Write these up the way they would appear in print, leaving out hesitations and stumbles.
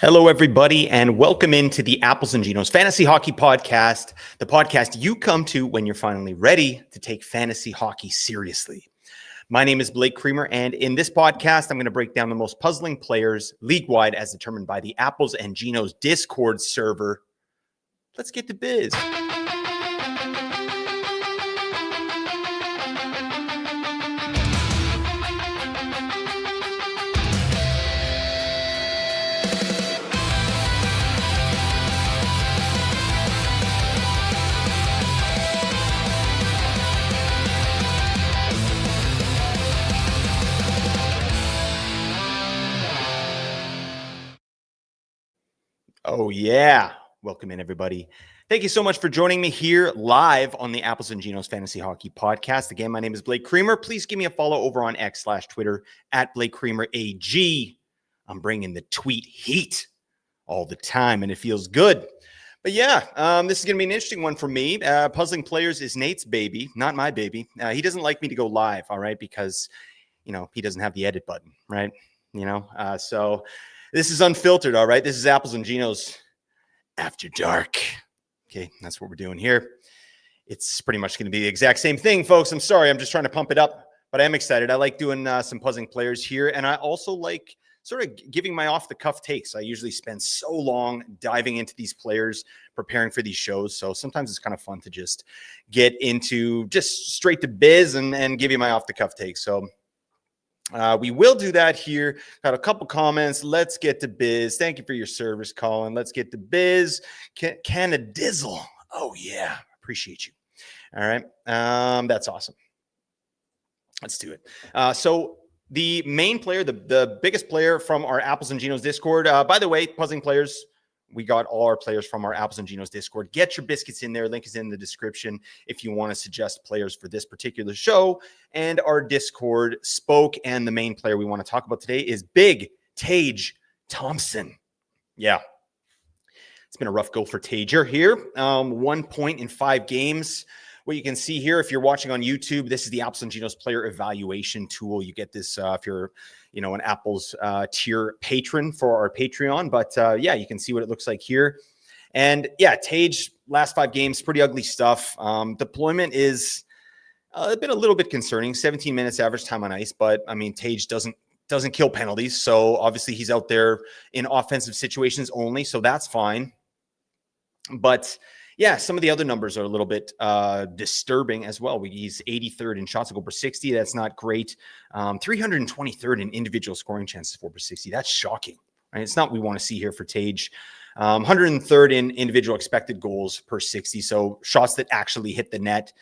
Hello, everybody, and welcome into the Apples and Ginos Fantasy Hockey Podcast, the podcast you come to when you're finally ready to take fantasy hockey seriously. My name is Blake Creamer, and in this podcast, I'm going to break down the most puzzling players league-wide as determined by the Apples and Ginos Discord server. Let's get to biz. Oh, yeah. Welcome in, everybody. Thank you so much for joining me here live on the Apples and Ginos Fantasy Hockey Podcast. Again, my name is Blake Creamer. Please give me a follow over on X/Twitter at Blake Creamer AG. I'm bringing the tweet heat all the time, and it feels good. But yeah, this is going to be an interesting one for me. Puzzling players is Nate's baby, not my baby. He doesn't like me to go live, all right, because, he doesn't have the edit button, right? So this is unfiltered, all right? This is Apples and Ginos After Dark. Okay, that's what we're doing here. It's pretty much going to be the exact same thing, folks. I'm sorry. I'm just trying to pump it up, but I am excited. I like doing some puzzling players here, and I also like sort of giving my off-the-cuff takes. I usually spend so long diving into these players, preparing for these shows, so sometimes it's kind of fun to just get into just straight to biz and give you my off-the-cuff takes. So we will do that here. Got a couple comments. Let's get to biz. Thank you for your service, Colin. Let's get to biz. Canadizzle. Oh, yeah. Appreciate you. All right. That's awesome. Let's do it. So the main player, the biggest player from our Apples and Ginos Discord, by the way, puzzling players, we got all our players from our Apples and Ginos Discord. Get your biscuits in there. Link is in the description if you want to suggest players for this particular show. And our Discord spoke, and the main player we want to talk about today is Big Tage Thompson. Yeah. It's been a rough go for Tager here. 1 point in 5 games. What you can see here, if you're watching on YouTube, this is the Apples and Ginos player evaluation tool. You get this if you're, an Apples tier patron for our Patreon. But yeah, you can see what it looks like here. And yeah, Tage, last 5 games, pretty ugly stuff. Deployment is been a little bit concerning. 17 minutes average time on ice, but I mean, Tage doesn't kill penalties. So obviously he's out there in offensive situations only. So that's fine. But yeah, some of the other numbers are a little bit disturbing as well. He's 83rd in shots to goal per 60. That's not great. 323rd in individual scoring chances for per 60. That's shocking. Right? It's not what we want to see here for Tage. 103rd in individual expected goals per 60. So shots that actually hit the net.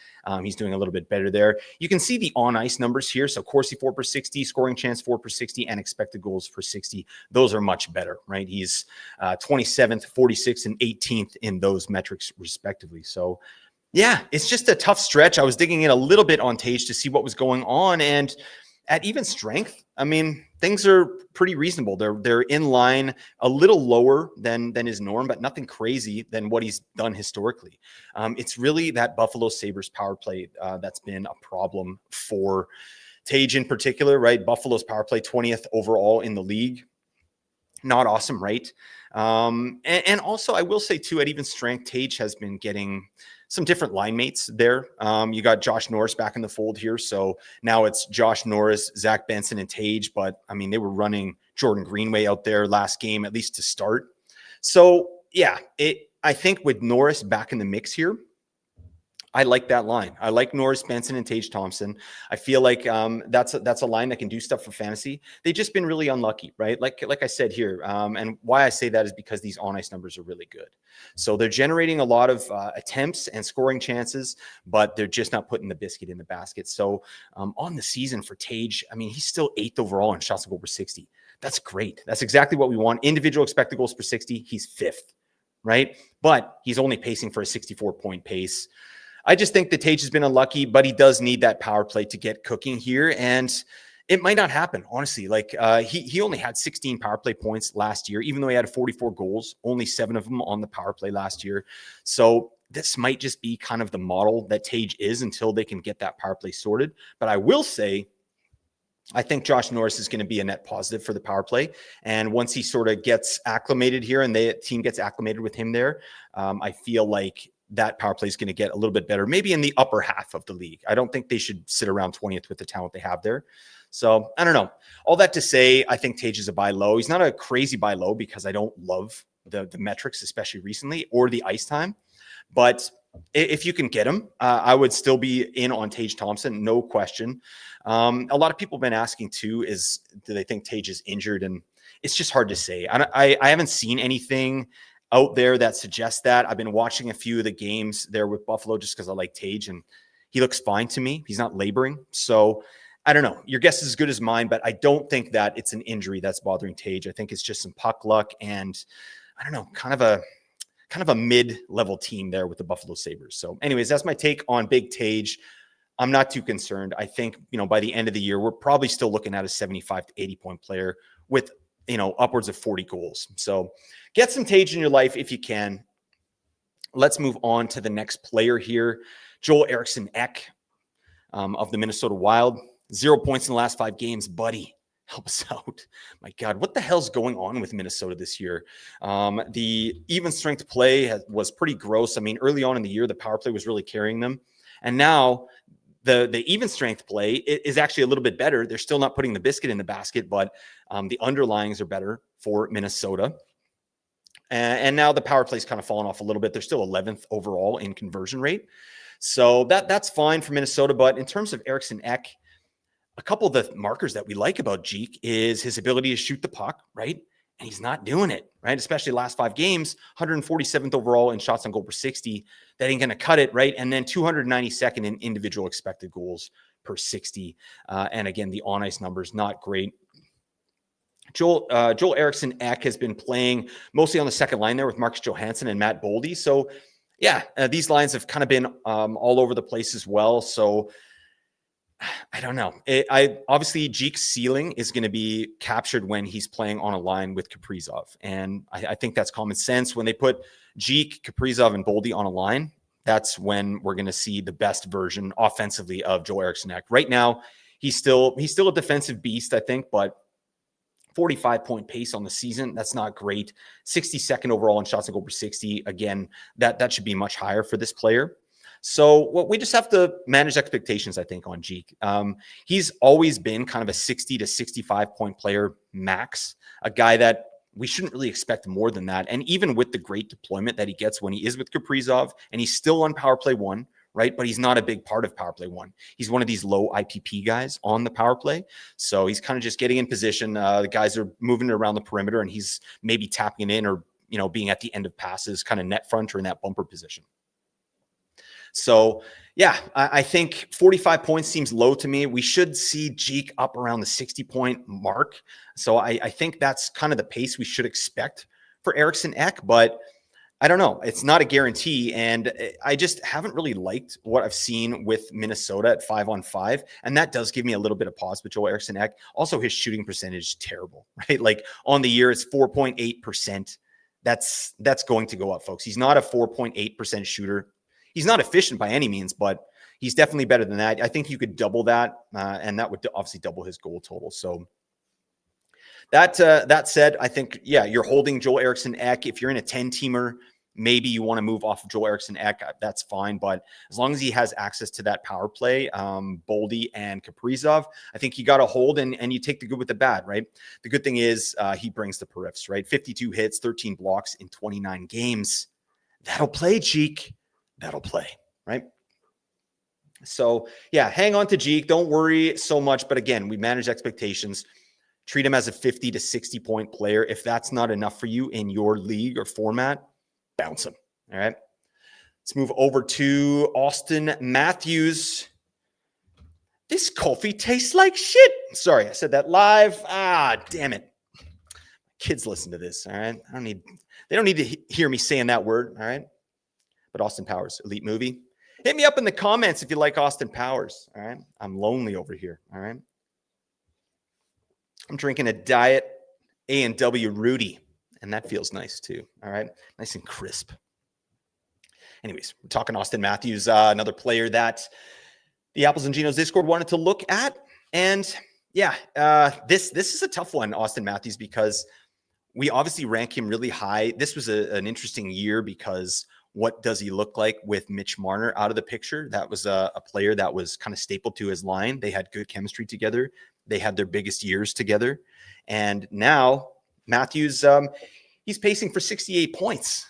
He's doing a little bit better there. You can see the on-ice numbers here. So Corsi 4 per 60, scoring chance 4 per 60, and expected goals per 60. Those are much better, right? He's 27th, 46th, and 18th in those metrics respectively. So yeah, it's just a tough stretch. I was digging in a little bit on Tage to see what was going on, and at even strength, I mean, things are pretty reasonable. They're in line, a little lower than his norm, but nothing crazy than what he's done historically. It's really that Buffalo Sabres power play that's been a problem for Tage in particular, right? Buffalo's power play 20th overall in the league. Not awesome, right? And also, I will say, too, at even strength, Tage has been getting some different line mates there. You got Josh Norris back in the fold here. So now it's Josh Norris, Zach Benson, and Tage. But, I mean, they were running Jordan Greenway out there last game, at least to start. So, yeah, I think with Norris back in the mix here, I like that line. I like Norris, Benson, and Tage Thompson. I feel like that's a line that can do stuff for fantasy. They've just been really unlucky, right? Like I said here, and why I say that is because these on-ice numbers are really good. So they're generating a lot of attempts and scoring chances, but they're just not putting the biscuit in the basket. So on the season for Tage, I mean, he's still 8th overall in shots to goal per 60. That's great. That's exactly what we want. Individual expected goals per 60, he's 5th, right? But he's only pacing for a 64-point pace. I just think that Tage has been unlucky, but he does need that power play to get cooking here. And it might not happen, honestly. Like he only had 16 power play points last year, even though he had 44 goals, only 7 of them on the power play last year. So this might just be kind of the model that Tage is until they can get that power play sorted. But I will say I think Josh Norris is going to be a net positive for the power play. And once he sort of gets acclimated here and the team gets acclimated with him there, I feel like that power play is going to get a little bit better, maybe in the upper half of the league. I don't think they should sit around 20th with the talent they have there. So I don't know. All that to say, I think Tage is a buy low. He's not a crazy buy low because I don't love the metrics, especially recently, or the ice time. But if you can get him, I would still be in on Tage Thompson, no question. A lot of people have been asking too, do they think Tage is injured? And it's just hard to say. I haven't seen anything out there that suggests that. I've been watching a few of the games there with Buffalo just because I like Tage, and he looks fine to me. He's not laboring. So I don't know. Your guess is as good as mine, but I don't think that it's an injury that's bothering Tage. I think it's just some puck luck and I don't know, kind of a mid-level team there with the Buffalo Sabres. So anyways, that's my take on Big Tage. I'm not too concerned. I think, by the end of the year, we're probably still looking at a 75 to 80 point player with, upwards of 40 goals. So get some Tage in your life if you can. Let's move on to the next player here. Joel Eriksson Ek of the Minnesota Wild. 0 points in the last 5 games. Buddy, help us out. My God, what the hell's going on with Minnesota this year? The even strength play was pretty gross. I mean, early on in the year, the power play was really carrying them. And now the even strength play is actually a little bit better. They're still not putting the biscuit in the basket, but the underlyings are better for Minnesota. And now the power play's kind of fallen off a little bit. They're still 11th overall in conversion rate. So that's fine for Minnesota. But in terms of Eriksson Ek, a couple of the markers that we like about Jeek is his ability to shoot the puck, right? And he's not doing it, right? Especially last 5 games, 147th overall in shots on goal per 60. That ain't going to cut it, right? And then 292nd in individual expected goals per 60. And again, the on-ice numbers, not great. Joel Eriksson Ek has been playing mostly on the second line there with Marcus Johansson and Matt Boldy. So, yeah, these lines have kind of been all over the place as well. So, I don't know. Obviously Jeek's ceiling is going to be captured when he's playing on a line with Kaprizov. And I think that's common sense. When they put Jeek, Kaprizov, and Boldy on a line, that's when we're going to see the best version offensively of Joel Eriksson Ek. Right now, he's still a defensive beast, I think, but 45-point pace on the season, that's not great. 62nd overall in shots on goal per 60. Again, that should be much higher for this player. So we just have to manage expectations, I think, on Jeek. He's always been kind of a 60 to 65 point player max, a guy that we shouldn't really expect more than that. And even with the great deployment that he gets when he is with Kaprizov, and he's still on power play 1, right? But he's not a big part of power play 1. He's one of these low IPP guys on the power play. So he's kind of just getting in position. The guys are moving around the perimeter, and he's maybe tapping it in or, being at the end of passes, kind of net front or in that bumper position. So, yeah, I think 45 points seems low to me. We should see Jeek up around the 60-point mark. So I think that's kind of the pace we should expect for Eriksson Ek, but I don't know. It's not a guarantee, and I just haven't really liked what I've seen with Minnesota at 5-on-5, and that does give me a little bit of pause with Joel Eriksson Ek. Also, his shooting percentage is terrible, right? Like on the year, it's 4.8%. That's going to go up, folks. He's not a 4.8% shooter. He's not efficient by any means, but he's definitely better than that. I think you could double that, and that would obviously double his goal total. So that said, I think, yeah, you're holding Joel Eriksson Ek. If you're in a 10-teamer, maybe you want to move off of Joel Eriksson Ek. That's fine. But as long as he has access to that power play, Boldy and Kaprizov, I think you got to hold and you take the good with the bad, right? The good thing is he brings the periffs, right? 52 hits, 13 blocks in 29 games. That'll play, Jeek. That'll play, right? So, yeah, hang on to Jeek. Don't worry so much. But again, we manage expectations. Treat him as a 50 to 60-point player. If that's not enough for you in your league or format, bounce him, all right? Let's move over to Austin Matthews. This coffee tastes like shit. Sorry, I said that live. Damn it. Kids listen to this, all right? They don't need to hear me saying that word, all right? But Austin Powers, elite movie. Hit me up in the comments if you like Austin Powers, all right? I'm lonely over here, all right? I'm drinking a Diet A&W Rudy, and that feels nice too, all right? Nice and crisp. Anyways, we're talking Austin Matthews, another player that the Apples and Ginos Discord wanted to look at. And This is a tough one, Austin Matthews, because we obviously rank him really high. This was an interesting year because what does he look like with Mitch Marner out of the picture? That was a player that was kind of stapled to his line. They had good chemistry together. They had their biggest years together. And now Matthews, he's pacing for 68 points.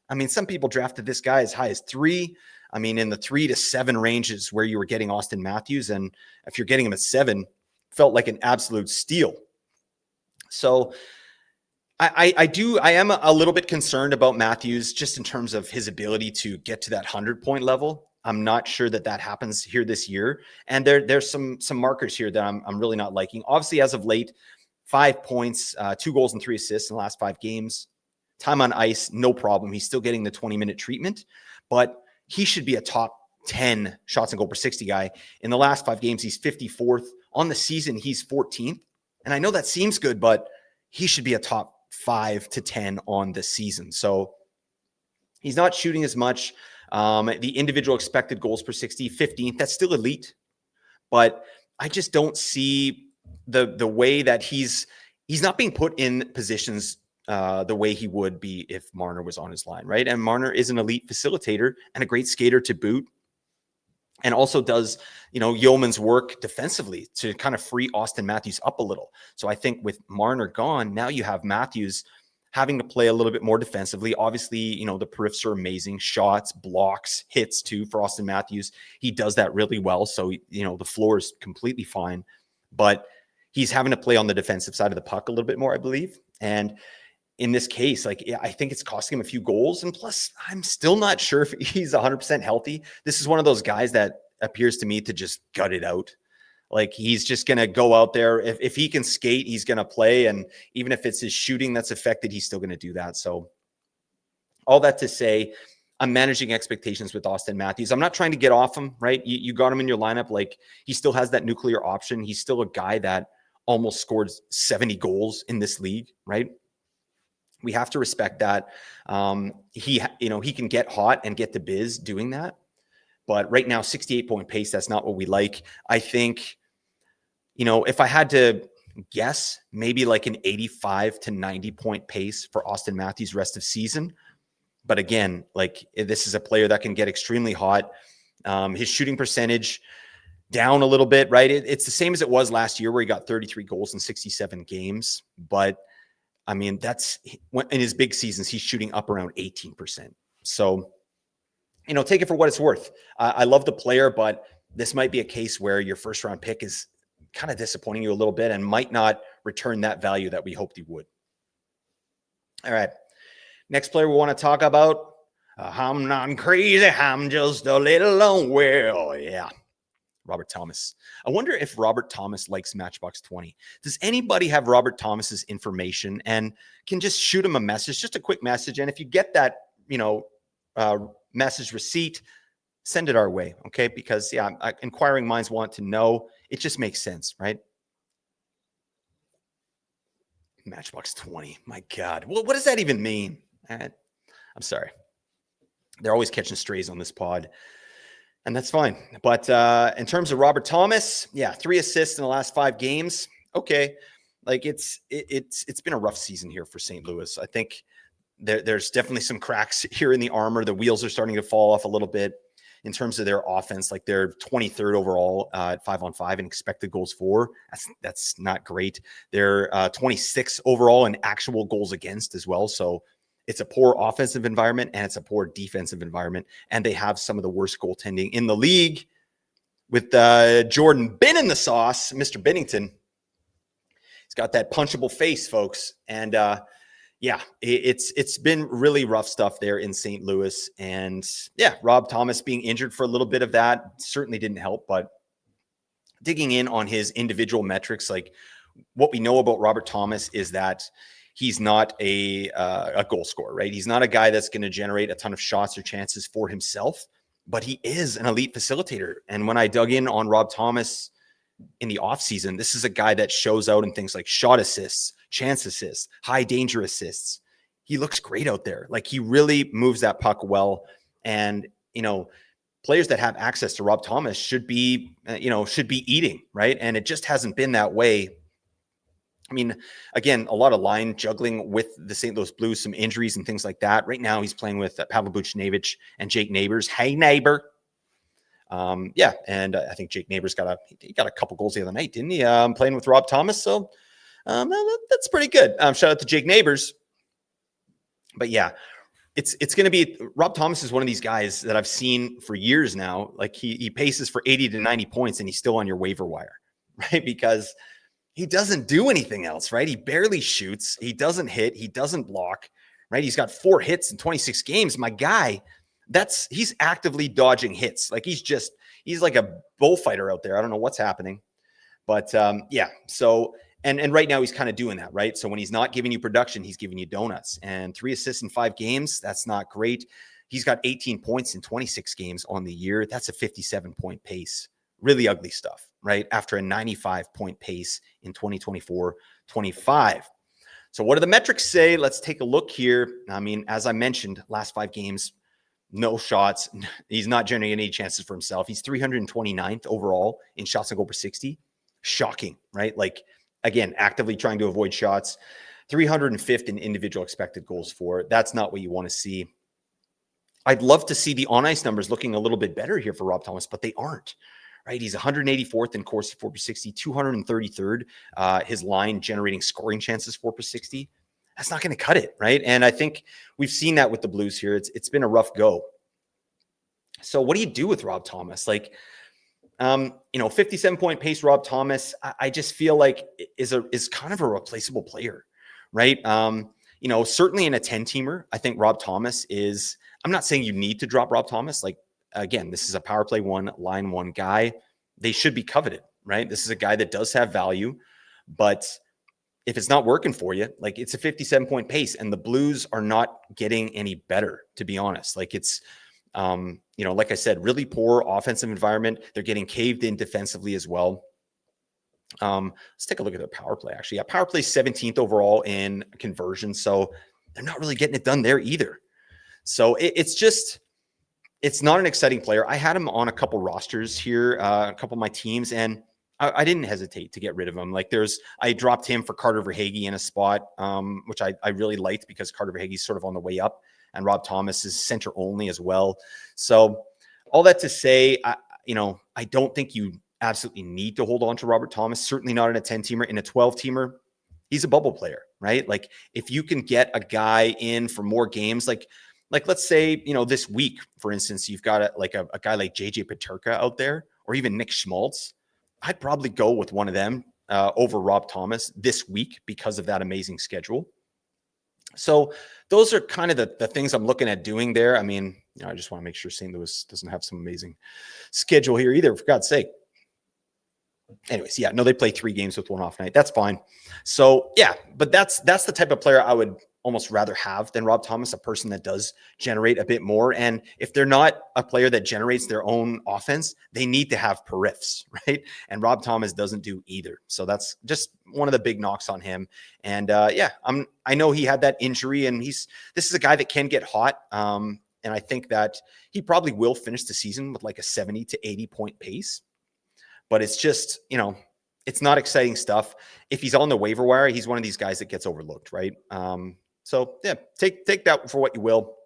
I mean, some people drafted this guy as high as 3. I mean, in the 3 to 7 ranges where you were getting Austin Matthews. And if you're getting him at 7, felt like an absolute steal. So I am a little bit concerned about Matthews just in terms of his ability to get to that 100-point level. I'm not sure that happens here this year. And there's some markers here that I'm really not liking. Obviously, as of late, 5 points, 2 goals and 3 assists in the last 5 games. Time on ice, no problem. He's still getting the 20-minute treatment, but he should be a top 10 shots and goal per 60 guy. In the last 5 games, he's 54th. On the season, he's 14th. And I know that seems good, but he should be a top 5 to 10 on the season. So he's not shooting as much. The individual expected goals per 60, 15th. That's still elite, but I just don't see the way that he's not being put in positions the way he would be if Marner was on his line, right? And Marner is an elite facilitator and a great skater to boot, and also does, yeoman's work defensively to kind of free Austin Matthews up a little. So I think with Marner gone, now you have Matthews having to play a little bit more defensively. Obviously, the periffs are amazing. Shots, blocks, hits too for Austin Matthews. He does that really well. So, the floor is completely fine. But he's having to play on the defensive side of the puck a little bit more, I believe. And in this case, I think it's costing him a few goals. And plus, I'm still not sure if he's 100% healthy. This is one of those guys that appears to me to just gut it out. Like, he's just going to go out there. If he can skate, he's going to play. And even if it's his shooting that's affected, he's still going to do that. So all that to say, I'm managing expectations with Austin Matthews. I'm not trying to get off him, right? You got him in your lineup. Like, he still has that nuclear option. He's still a guy that almost scored 70 goals in this league, right? We have to respect that. He can get hot and get the biz doing that. But right now, 68-point pace, that's not what we like. I think, if I had to guess, maybe like an 85 to 90-point pace for Austin Matthews rest of season. But again, this is a player that can get extremely hot. His shooting percentage down a little bit, right? It's the same as it was last year where he got 33 goals in 67 games. But I mean, that's in his big seasons, he's shooting up around 18%. So, take it for what it's worth. I love the player, but this might be a case where your first round pick is kind of disappointing you a little bit and might not return that value that we hoped he would. All right. Next player we want to talk about. I'm not crazy. I'm just a little long. Well, yeah. Robert Thomas. I wonder if Robert Thomas likes Matchbox 20. Does anybody have Robert Thomas's information and can just shoot him a message, just a quick message? And if you get that, message receipt, send it our way. Okay. Because inquiring minds want to know. It just makes sense, right? Matchbox 20. My God. Well, what does that even mean? I'm sorry. They're always catching strays on this pod. And that's fine. But in terms of Robert Thomas, 3 assists in the last 5 games. Okay. It's been a rough season here for St. Louis. I think there's definitely some cracks here in the armor. The wheels are starting to fall off a little bit in terms of their offense. Like, they're 23rd overall at 5-on-5 and expected goals for. That's not great. They're 26th overall in actual goals against as well. So it's a poor offensive environment and it's a poor defensive environment. And they have some of the worst goaltending in the league with Jordan Bin in the sauce, Mr. Binnington. He's got that punchable face, folks. And it's been really rough stuff there in St. Louis. And Rob Thomas being injured for a little bit of that certainly didn't help. But digging in on his individual metrics, like, what we know about Robert Thomas is that he's not a goal scorer, right? He's not a guy that's going to generate a ton of shots or chances for himself, but he is an elite facilitator. And when I dug in on Rob Thomas in the offseason, this is a guy that shows out in things like shot assists, chance assists, high danger assists. He looks great out there. Like, he really moves that puck well. And, players that have access to Rob Thomas should be eating, right? And it just hasn't been that way. I mean, again, a lot of line juggling with the St. Louis Blues, some injuries and things like that. Right now, he's playing with Pavel Buchnevich and Jake Neighbors. Hey, neighbor. And I think Jake Neighbors got a couple goals the other night, didn't he? Playing with Rob Thomas, so that's pretty good. Shout out to Jake Neighbors. But yeah, it's going to be Rob Thomas is one of these guys that I've seen for years now. Like he paces for 80 to 90 points, and he's still on your waiver wire, right? Because he doesn't do anything else, right? He barely shoots. He doesn't hit. He doesn't block, right? He's got 4 hits in 26 games. My guy, he's actively dodging hits. Like he's like a bullfighter out there. I don't know what's happening, but So, and right now he's kind of doing that, right? So when he's not giving you production, he's giving you donuts, and 3 assists in 5 games. That's not great. He's got 18 points in 26 games on the year. That's a 57-point pace. Really ugly stuff, right? After a 95-point pace in 2024-25. So what do the metrics say? Let's take a look here. I mean, as I mentioned, last 5 games, no shots. He's not generating any chances for himself. He's 329th overall in shots on goal per 60. Shocking, right? Like, again, actively trying to avoid shots. 305th in individual expected goals for. That's not what you want to see. I'd love to see the on-ice numbers looking a little bit better here for Rob Thomas, but they aren't. Right, he's 184th in Corsi 4 per 60, 233rd. His line generating scoring chances 4 per 60. That's not going to cut it, right? And I think we've seen that with the Blues here. It's been a rough go. So what do you do with Rob Thomas? Like, 57-point pace Rob Thomas, I just feel like is kind of a replaceable player, right? Certainly in a 10-teamer, I think Rob Thomas is. I'm not saying you need to drop Rob Thomas. Like, again, this is a power play 1, line 1 guy. They should be coveted, right? This is a guy that does have value, but if it's not working for you, like it's a 57-point pace, and the Blues are not getting any better, to be honest. Like it's, like I said, really poor offensive environment. They're getting caved in defensively as well. Let's take a look at their power play. Actually, power play 17th overall in conversion, so they're not really getting it done there either. So it's not an exciting player. I had him on a couple rosters here, a couple of my teams, and I didn't hesitate to get rid of him. Like I dropped him for Carter Verhaeghe in a spot, which I really liked because Carter Verhaeghe's sort of on the way up, and Rob Thomas is center only as well. So all that to say, I don't think you absolutely need to hold on to Robert Thomas. Certainly not in a 10-teamer. In a 12-teamer, he's a bubble player, right? Like if you can get a guy in for more games, like let's say, this week, for instance, you've got a guy like JJ Peterka out there, or even Nick Schmaltz. I'd probably go with one of them over Rob Thomas this week because of that amazing schedule. So those are kind of the things I'm looking at doing there. I mean, I just want to make sure St. Louis doesn't have some amazing schedule here either, for God's sake. Anyways, they play 3 games with 1 off night. That's fine. So but that's the type of player I would almost rather have than Rob Thomas, a person that does generate a bit more. And if they're not a player that generates their own offense, they need to have periffs, right? And Rob Thomas doesn't do either. So that's just one of the big knocks on him. And I know he had that injury, and this is a guy that can get hot. And I think that he probably will finish the season with like a 70 to 80-point pace. But it's just, it's not exciting stuff. If he's on the waiver wire, he's one of these guys that gets overlooked, right? Take that for what you will.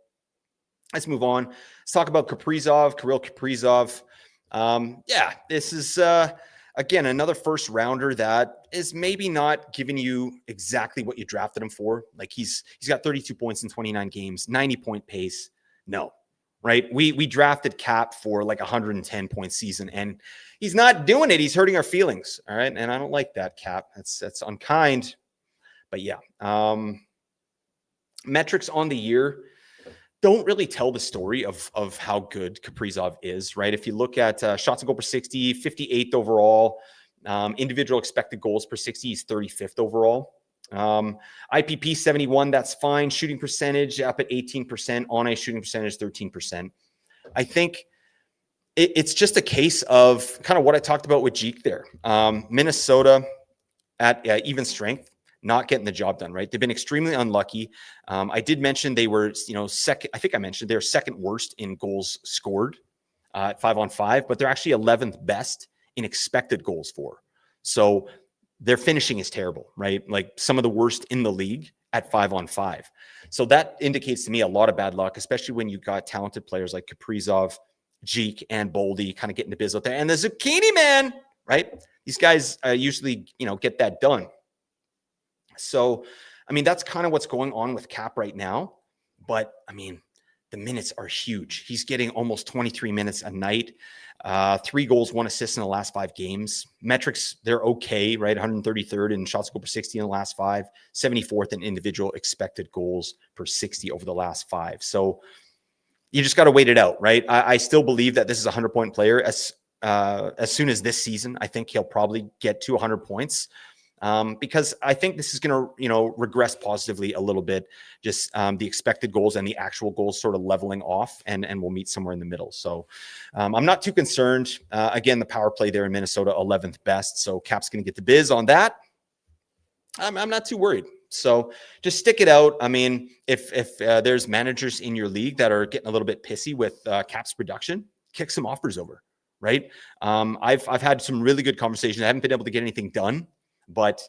Let's move on. Let's talk about Kirill Kaprizov. This is, again, another first rounder that is maybe not giving you exactly what you drafted him for. Like he's got 32 points in 29 games, 90-point pace. No, right? We drafted Cap for like 110-point season, and he's not doing it. He's hurting our feelings. All right. And I don't like that, Cap. That's unkind. But metrics on the year don't really tell the story of how good Kaprizov is, right? If you look at shots on goal per 60, 58th overall, individual expected goals per 60, he's 35th overall. IPP 71, that's fine. Shooting percentage up at 18%, on-ice shooting percentage 13%. I think it's just a case of kind of what I talked about with Jeek there. Minnesota at even strength, not getting the job done, right? They've been extremely unlucky. I did mention they were, second. I think I mentioned they're second worst in goals scored at 5-on-5, but they're actually 11th best in expected goals for. So their finishing is terrible, right? Like some of the worst in the league at 5-on-5. So that indicates to me a lot of bad luck, especially when you've got talented players like Kaprizov, Jeek, and Boldy kind of getting the biz out there. And the Zucchini Man, right? These guys usually, get that done. So, I mean, that's kind of what's going on with Cap right now. But, I mean, the minutes are huge. He's getting almost 23 minutes a night. 3 goals, 1 assist in the last 5 games. Metrics, they're okay, right? 133rd in shots goal per 60 in the last 5, 74th in individual expected goals per 60 over the last 5. So you just got to wait it out, right? I still believe that this is a 100-point player. As soon as this season, I think he'll probably get to 100 points. Because I think this is going to, regress positively a little bit, just the expected goals and the actual goals sort of leveling off, and we'll meet somewhere in the middle. So I'm not too concerned. Again, the power play there in Minnesota, 11th best. So Cap's going to get the biz on that. I'm not too worried. So just stick it out. I mean, if there's managers in your league that are getting a little bit pissy with Cap's production, kick some offers over, right? I've had some really good conversations. I haven't been able to get anything done. But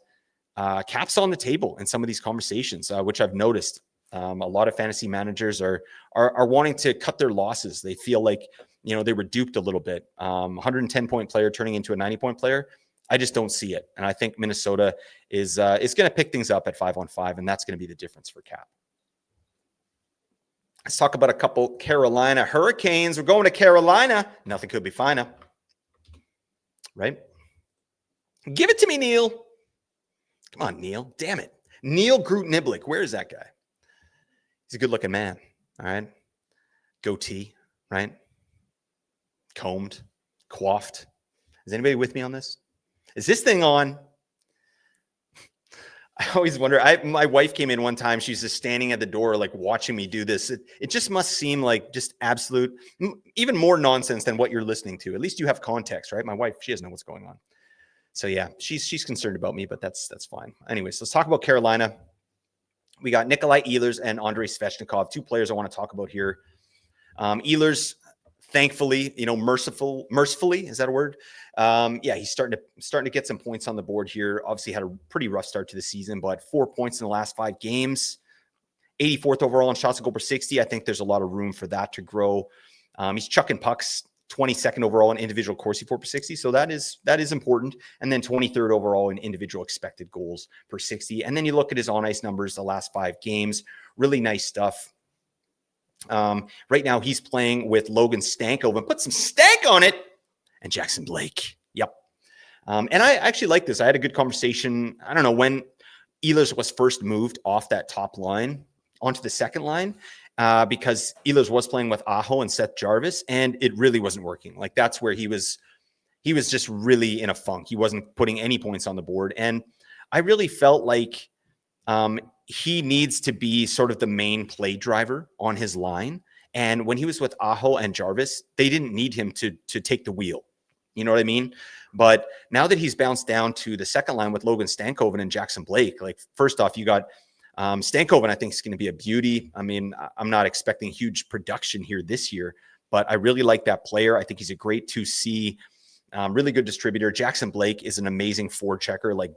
Cap's on the table in some of these conversations, which I've noticed. A lot of fantasy managers are wanting to cut their losses. They feel like, they were duped a little bit. 110-point player turning into a 90-point player. I just don't see it. And I think Minnesota is going to pick things up at 5-on-5, and that's going to be the difference for Cap. Let's talk about a couple Carolina Hurricanes. We're going to Carolina. Nothing could be finer, right? Give it to me, Neil. Come on, Neil. Damn it. Neil Groot Nibbelink. Where is that guy? He's a good-looking man. All right. Goatee, right? Combed, coiffed. Is anybody with me on this? Is this thing on? I always wonder. My wife came in one time. She's just standing at the door, like watching me do this. It just must seem like just absolute, even more nonsense than what you're listening to. At least you have context, right? My wife, she doesn't know what's going on. So yeah, she's concerned about me, but that's fine. Anyways, let's talk about Carolina. We got Nikolai Ehlers and Andrei Svechnikov, 2 players I want to talk about here. Ehlers, thankfully, mercifully, is that a word? He's starting to get some points on the board here. Obviously had a pretty rough start to the season, but 4 points in the last 5 games. 84th overall in shots goal per 60. I think there's a lot of room for that to grow. He's chucking pucks. 22nd overall in individual Corsi for per 60. So that is important. And then 23rd overall in individual expected goals per 60. And then you look at his on-ice numbers the last 5 games. Really nice stuff. Right now he's playing with Logan Stankoven. Put some stank on it. And Jackson Blake. Yep. And I actually like this. I had a good conversation. I don't know when Ehlers was first moved off that top line onto the second line. Because Ehlers was playing with Aho and Seth Jarvis, and it really wasn't working. Like that's where he was just really in a funk. He wasn't putting any points on the board. And I really felt like he needs to be sort of the main play driver on his line. And when he was with Aho and Jarvis, they didn't need him to take the wheel. You know what I mean? But now that he's bounced down to the second line with Logan Stankoven and Jackson Blake, like first off, you got Stankoven, I think, is going to be a beauty. I mean, I'm not expecting huge production here this year, but I really like that player. I think he's a great 2C, really good distributor. Jackson Blake is an amazing forechecker, like,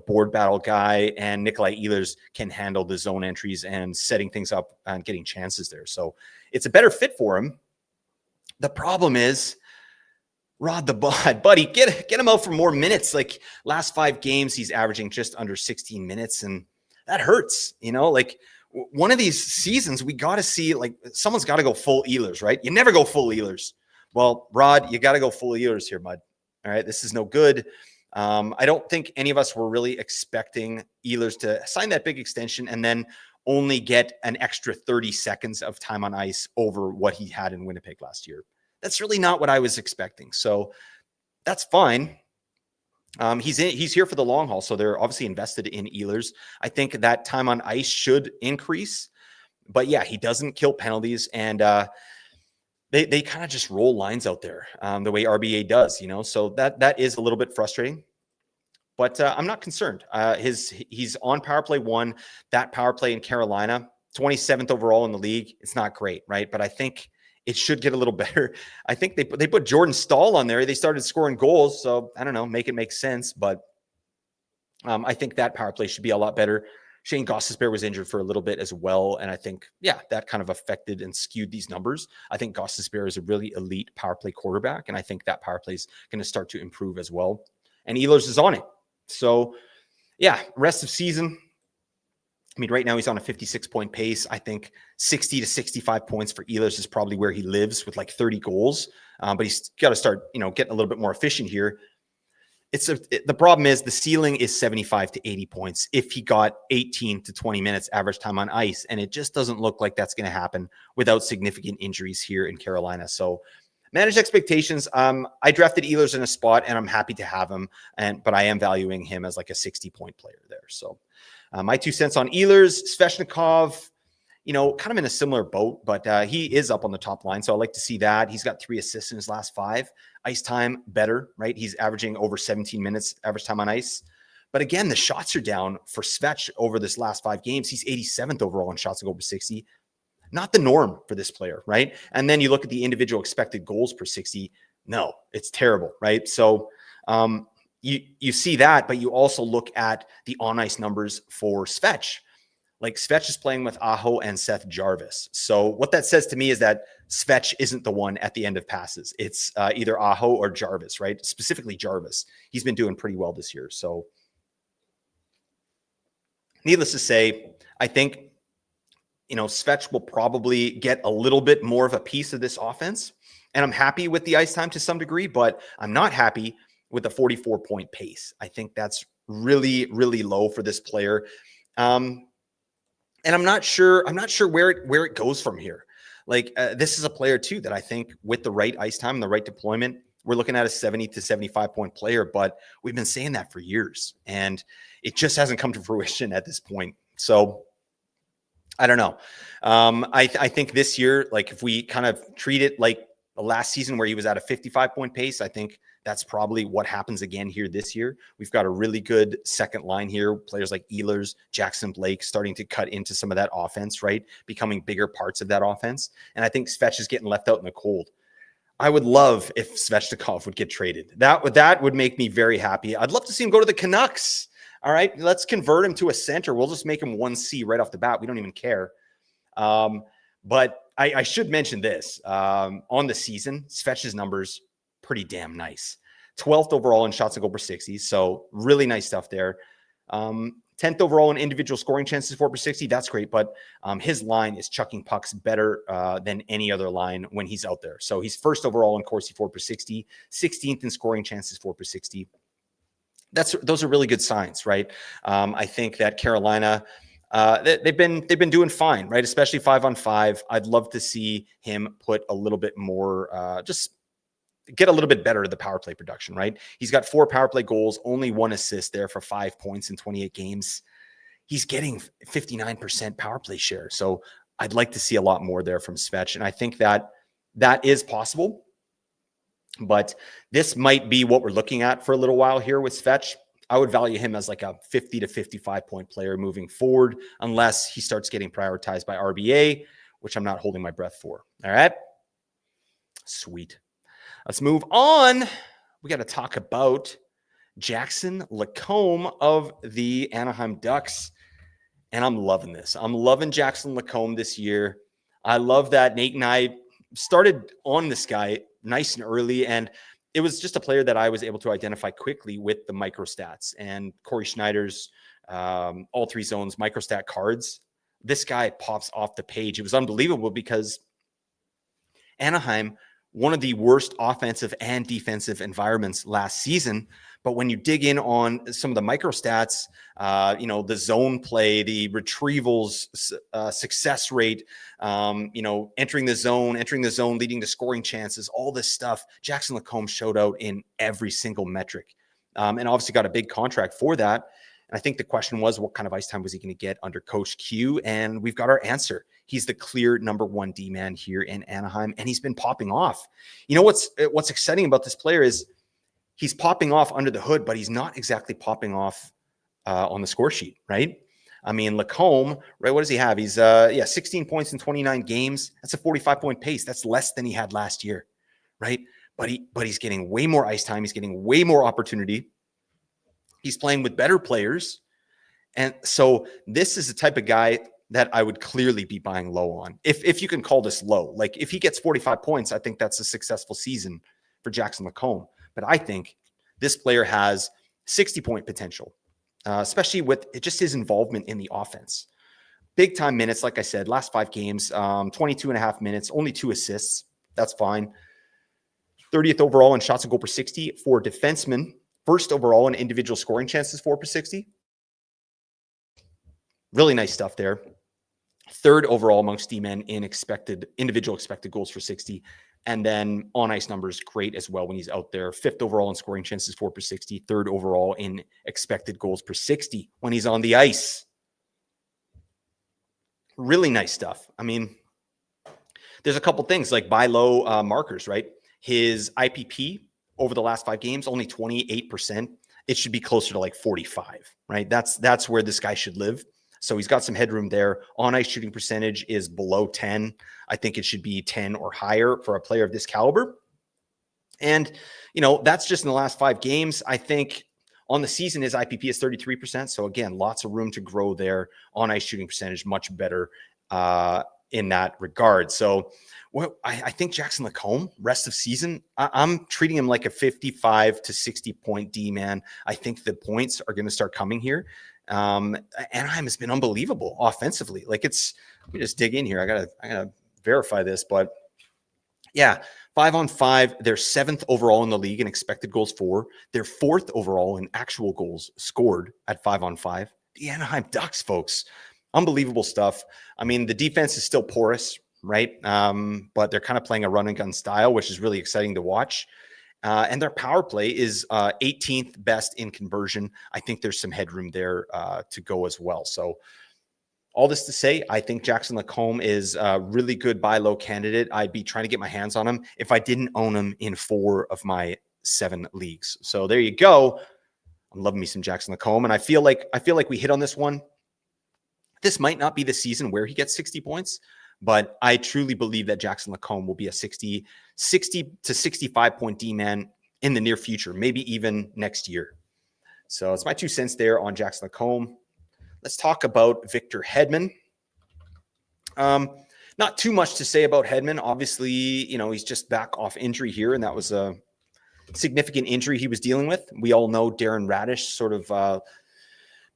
board battle guy, and Nikolai Ehlers can handle the zone entries and setting things up and getting chances there. So it's a better fit for him. The problem is, Rod the Bod, buddy, get him out for more minutes. Like last 5 games, he's averaging just under 16 minutes, and that hurts, like one of these seasons, we got to see, like, someone's got to go full Ehlers, right? You never go full Ehlers. Well, Rod, you got to go full Ehlers here, bud. All right. This is no good. I don't think any of us were really expecting Ehlers to sign that big extension and then only get an extra 30 seconds of time on ice over what he had in Winnipeg last year. That's really not what I was expecting. So that's fine. He's here for the long haul, so they're obviously invested in Ehlers. I think that time on ice should increase, but yeah, he doesn't kill penalties, and they kind of just roll lines out there the way RBA does, So that is a little bit frustrating, but I'm not concerned. He's on power play 1. That power play in Carolina, 27th overall in the league. It's not great, right? But I think it should get a little better. I think they put Jordan Stahl on there. They started scoring goals. So I don't know, make it make sense. But I think that power play should be a lot better. Shane Gostisbehere was injured for a little bit as well. And I think, yeah, that kind of affected and skewed these numbers. I think Gostisbehere is a really elite power play quarterback. And I think that power play is going to start to improve as well. And Ehlers is on it. So, yeah, rest of season. I mean, right now he's on a 56-point pace. I think 60 to 65 points for Ehlers is probably where he lives with like 30 goals. But he's got to start, getting a little bit more efficient here. The problem is the ceiling is 75 to 80 points if he got 18 to 20 minutes average time on ice. And it just doesn't look like that's going to happen without significant injuries here in Carolina. So manage expectations. I drafted Ehlers in a spot and I'm happy to have him. But I am valuing him as like a 60-point player there. So my 2 cents on Ehlers. Svechnikov, kind of in a similar boat, but he is up on the top line. So I like to see that. He's got 3 assists in his last 5. Ice time better, right? He's averaging over 17 minutes average time on ice. But again, the shots are down for Svech over this last 5 games. He's 87th overall in shots over 60. Not the norm for this player, right? And then you look at the individual expected goals per 60. No, it's terrible, right? So you see that, but you also look at the on-ice numbers for Svech. Like Svech is playing with Aho and Seth Jarvis. So what that says to me is that Svech isn't the one at the end of passes. It's either Aho or Jarvis, right? Specifically Jarvis. He's been doing pretty well this year. So needless to say, I think, Svech will probably get a little bit more of a piece of this offense. And I'm happy with the ice time to some degree, but I'm not happy with the 44-point pace. I think that's really, really low for this player. And I'm not sure where it goes from here. Like this is a player too that I think with the right ice time and the right deployment, we're looking at a 70 to 75-point player, but we've been saying that for years and it just hasn't come to fruition at this point. So I don't know. I think this year, like if we kind of treat it like the last season where he was at a 55-point pace, I think that's probably what happens again here this year. We've got a really good second line here. Players like Ehlers, Jackson Blake starting to cut into some of that offense, right? Becoming bigger parts of that offense. And I think Svech is getting left out in the cold. I would love if Svechnikov would get traded. That would make me very happy. I'd love to see him go to the Canucks. All right, let's convert him to a center. We'll just make him 1C right off the bat. We don't even care. But I should mention this. On the season, Svech's numbers, pretty damn nice. 12th overall in shots on goal per 60. So really nice stuff there. 10th overall in individual scoring chances for per 60. That's great. But his line is chucking pucks better than any other line when he's out there. So he's first overall in Corsi for per 60, 16th in scoring chances for per 60. Those are really good signs, right? I think that Carolina, they've been doing fine, right? Especially 5-on-5. I'd love to see him put a little bit more, just get a little bit better at the power play production, right? He's got 4 power play goals, only 1 assist there for 5 points in 28 games. He's getting 59% power play share. So I'd like to see a lot more there from Svech. And I think that is possible. But this might be what we're looking at for a little while here with Svech. I would value him as like a 50 to 55-point player moving forward, unless he starts getting prioritized by RBA, which I'm not holding my breath for. All right. Sweet. Let's move on. We got to talk about Jackson Lacombe of the Anaheim Ducks. And I'm loving this. I'm loving Jackson Lacombe this year. I love that Nate and I started on this guy nice and early, and it was just a player that I was able to identify quickly with the microstats and Corey Schneider's all 3 zones microstat cards. This guy pops off the page. It was unbelievable because Anaheim, one of the worst offensive and defensive environments last season. But when you dig in on some of the microstats, the zone play, the retrievals, success rate, entering the zone, leading to scoring chances, all this stuff, Jackson Lacombe showed out in every single metric, and obviously got a big contract for that. And I think the question was, what kind of ice time was he going to get under Coach Q? And we've got our answer. He's the clear number 1 D-man here in Anaheim, and he's been popping off. You know what's exciting about this player is he's popping off under the hood, but he's not exactly popping off on the score sheet, right? I mean, Lacombe, right? What does he have? He's 16 points in 29 games. That's a 45-point pace. That's less than he had last year, right? But he's getting way more ice time. He's getting way more opportunity. He's playing with better players. And so this is the type of guy that I would clearly be buying low on. If you can call this low. Like if he gets 45 points, I think that's a successful season for Jackson Lacombe. But I think this player has 60-point potential, especially with just his involvement in the offense. Big time minutes, like I said, last 5 games, 22 and a half minutes, only 2 assists. That's fine. 30th overall in shots and goal per 60 for defensemen. First overall in individual scoring chances for per 60. Really nice stuff there. 3rd overall amongst D-men in individual expected goals for 60. And then on ice numbers, great as well when he's out there. 5th overall in scoring chances for per 60. 3rd overall in expected goals per 60 when he's on the ice. Really nice stuff. I mean, there's a couple things like buy low markers, right? His IPP over the last 5 games, only 28%. It should be closer to like 45, right? That's where this guy should live. So he's got some headroom there. On ice shooting percentage is below 10. I think it should be 10 or higher for a player of this caliber. And, that's just in the last 5 games. I think on the season, his IPP is 33%. So again, lots of room to grow there. On ice shooting percentage, much better in that regard. So I think Jackson Lacombe, rest of season, I'm treating him like a 55 to 60 point D man. I think the points are going to start coming here. Anaheim has been unbelievable offensively. Like let me just dig in here. I gotta verify this, but yeah, 5-on-5. They're 7th overall in the league in expected goals for. They're 4th overall in actual goals scored at 5-on-5. The Anaheim Ducks, folks, unbelievable stuff. I mean, the defense is still porous, right? But they're kind of playing a run and gun style, which is really exciting to watch. And their power play is 18th best in conversion. I think there's some headroom there to go as well. So all this to say, I think Jackson Lacombe is a really good buy low candidate. I'd be trying to get my hands on him if I didn't own him in 4 of my 7 leagues. So there you go. I'm loving me some Jackson Lacombe, and I feel like we hit on this one. This might not be the season where he gets 60 points, but I truly believe that Jackson Lacombe will be a 60 to 65 point D-man in the near future, maybe even next year. So it's my 2 cents there on Jackson Lacombe. Let's talk about Victor Hedman. Not too much to say about Hedman. Obviously, he's just back off injury here, and that was a significant injury he was dealing with. We all know Darren Radish sort of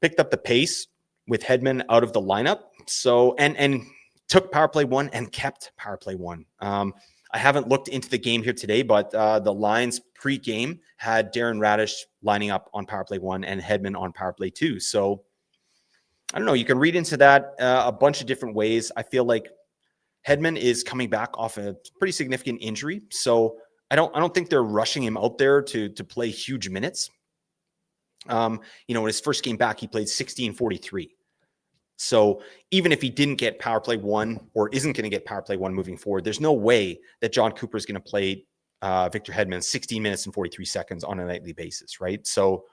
picked up the pace with Hedman out of the lineup. So, and took power play 1 and kept power play 1. I haven't looked into the game here today, but the lines pre-game had Darren Radish lining up on power play 1 and Hedman on power play 2. So I don't know. You can read into that a bunch of different ways. I feel like Hedman is coming back off a pretty significant injury. So I don't think they're rushing him out there to play huge minutes. In his first game back, he played 16:43. So even if he didn't get power play 1 or isn't going to get power play 1 moving forward, there's no way that John Cooper is going to play Victor Hedman 16 minutes and 43 seconds on a nightly basis, right? So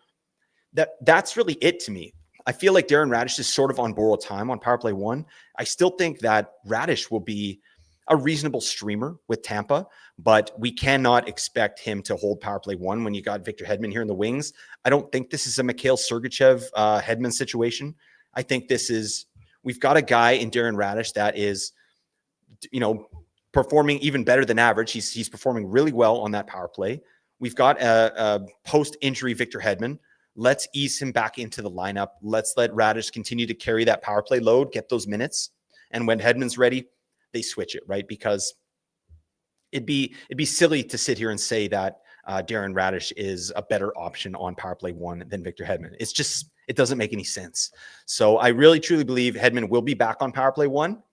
that's really it to me. I feel like Darren Radish is sort of on borrowed time on power play 1. I still think that Radish will be a reasonable streamer with Tampa, but we cannot expect him to hold power play 1 when you got Victor Hedman here in the wings. I don't think this is a Mikhail Sergachev Hedman situation. I think we've got a guy in Darren Radish that is, performing even better than average. He's performing really well on that power play. We've got a post-injury Victor Hedman. Let's ease him back into the lineup. Let's let Radish continue to carry that power play load, get those minutes. And when Hedman's ready, they switch it, right? Because it'd be silly to sit here and say that Darren Radish is a better option on power play 1 than Victor Hedman. It doesn't make any sense. So I really, truly believe Hedman will be back on power play 1.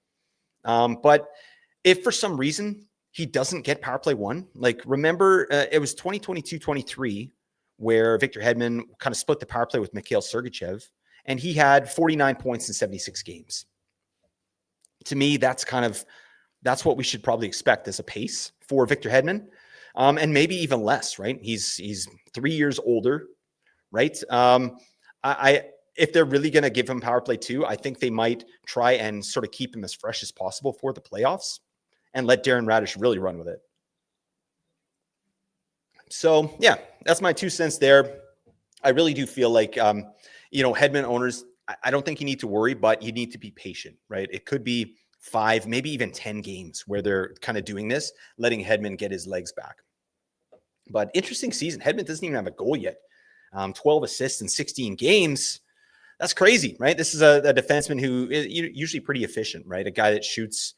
But if for some reason he doesn't get power play 1, like remember it was 2022-23 where Victor Hedman kind of split the power play with Mikhail Sergachev, and he had 49 points in 76 games. To me, that's what we should probably expect as a pace for Victor Hedman, and maybe even less, right? He's 3 years older, right? if they're really going to give him power play 2, I think they might try and sort of keep him as fresh as possible for the playoffs and let Darren Radish really run with it. So, yeah, that's my 2 cents there. I really do feel like, Hedman owners, I don't think you need to worry, but you need to be patient, right? It could be 5, maybe even 10 games where they're kind of doing this, letting Hedman get his legs back. But interesting season. Hedman doesn't even have a goal yet. 12 assists in 16 games. That's crazy, right? This is a defenseman who is usually pretty efficient, right? A guy that shoots,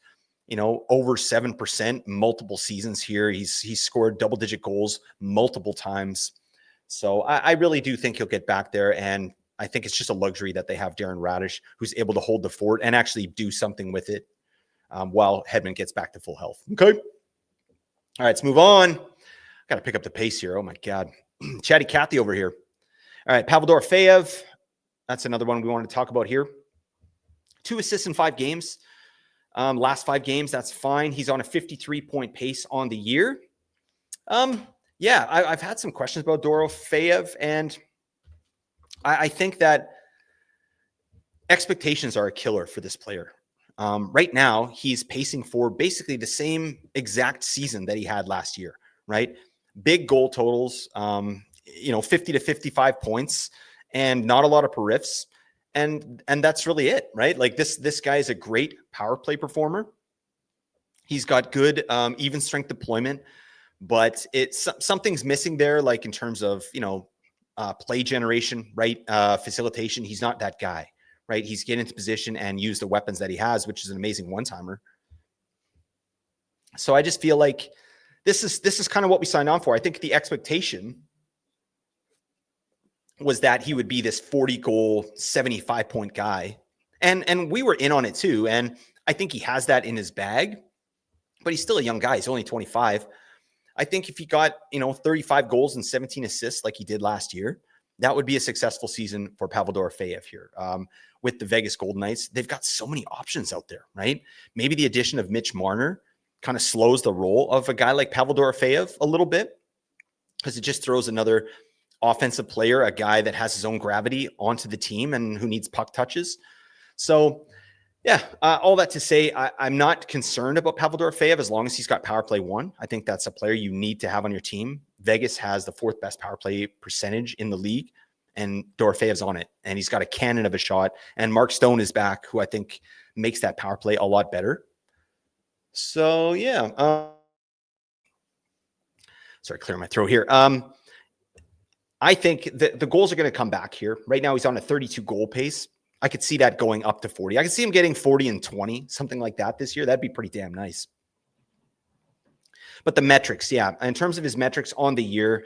over 7% multiple seasons here. He's scored double-digit goals multiple times. So I really do think he'll get back there. And I think it's just a luxury that they have Darren Radish, who's able to hold the fort and actually do something with it while Hedman gets back to full health. Okay. All right, let's move on. Got to pick up the pace here. Oh, my God. Chatty Cathy over here. All right, Pavel Dorofeyev. That's another one we want to talk about here. 2 assists in 5 games. Last 5 games, that's fine. He's on a 53-point pace on the year. Yeah, I've had some questions about Dorofeyev, and I think that expectations are a killer for this player. Right now, he's pacing for basically the same exact season that he had last year, right? Big goal totals, 50 to 55 points, and not a lot of periffs. And that's really it, right? Like this guy is a great power play performer. He's got good even strength deployment, but something's missing there, like in terms of play generation, right? Facilitation. He's not that guy, right? He's get into position and use the weapons that he has, which is an amazing one-timer. So I just feel like this is kind of what we signed on for. I think the expectation was that he would be this 40-goal, 75-point guy. And we were in on it too. And I think he has that in his bag, but he's still a young guy. He's only 25. I think if he got, 35 goals and 17 assists like he did last year, that would be a successful season for Pavel Dorofeyev here. With the Vegas Golden Knights, they've got so many options out there, right? Maybe the addition of Mitch Marner kind of slows the role of a guy like Pavel Dorofeyev a little bit, because it just throws another offensive player, a guy that has his own gravity, onto the team and who needs puck touches. So, yeah, all that to say, I'm not concerned about Pavel Dorofeyev as long as he's got power play 1. I think that's a player you need to have on your team. Vegas has the 4th best power play percentage in the league, and Dorofeyev's on it. And he's got a cannon of a shot. And Mark Stone is back, who I think makes that power play a lot better. So, yeah. Sorry, clear my throat here. I think the goals are going to come back here. Right now, he's on a 32-goal pace. I could see that going up to 40. I could see him getting 40 and 20, something like that this year. That'd be pretty damn nice. But the metrics, yeah. In terms of his metrics on the year,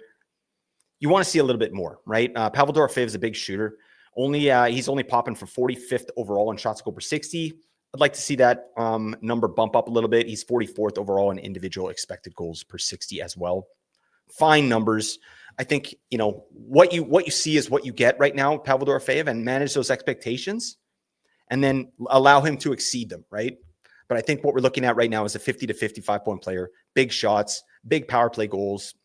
you want to see a little bit more, right? Pavel Dorofeyev is a big shooter. He's only popping for 45th overall in shots goal per 60. I'd like to see that number bump up a little bit. He's 44th overall in individual expected goals per 60 as well. Fine numbers. I think, what you see is what you get right now, Pavel Dorofeyev, and manage those expectations and then allow him to exceed them, right? But I think what we're looking at right now is a 50 to 55-point player, big shots, big power play goals,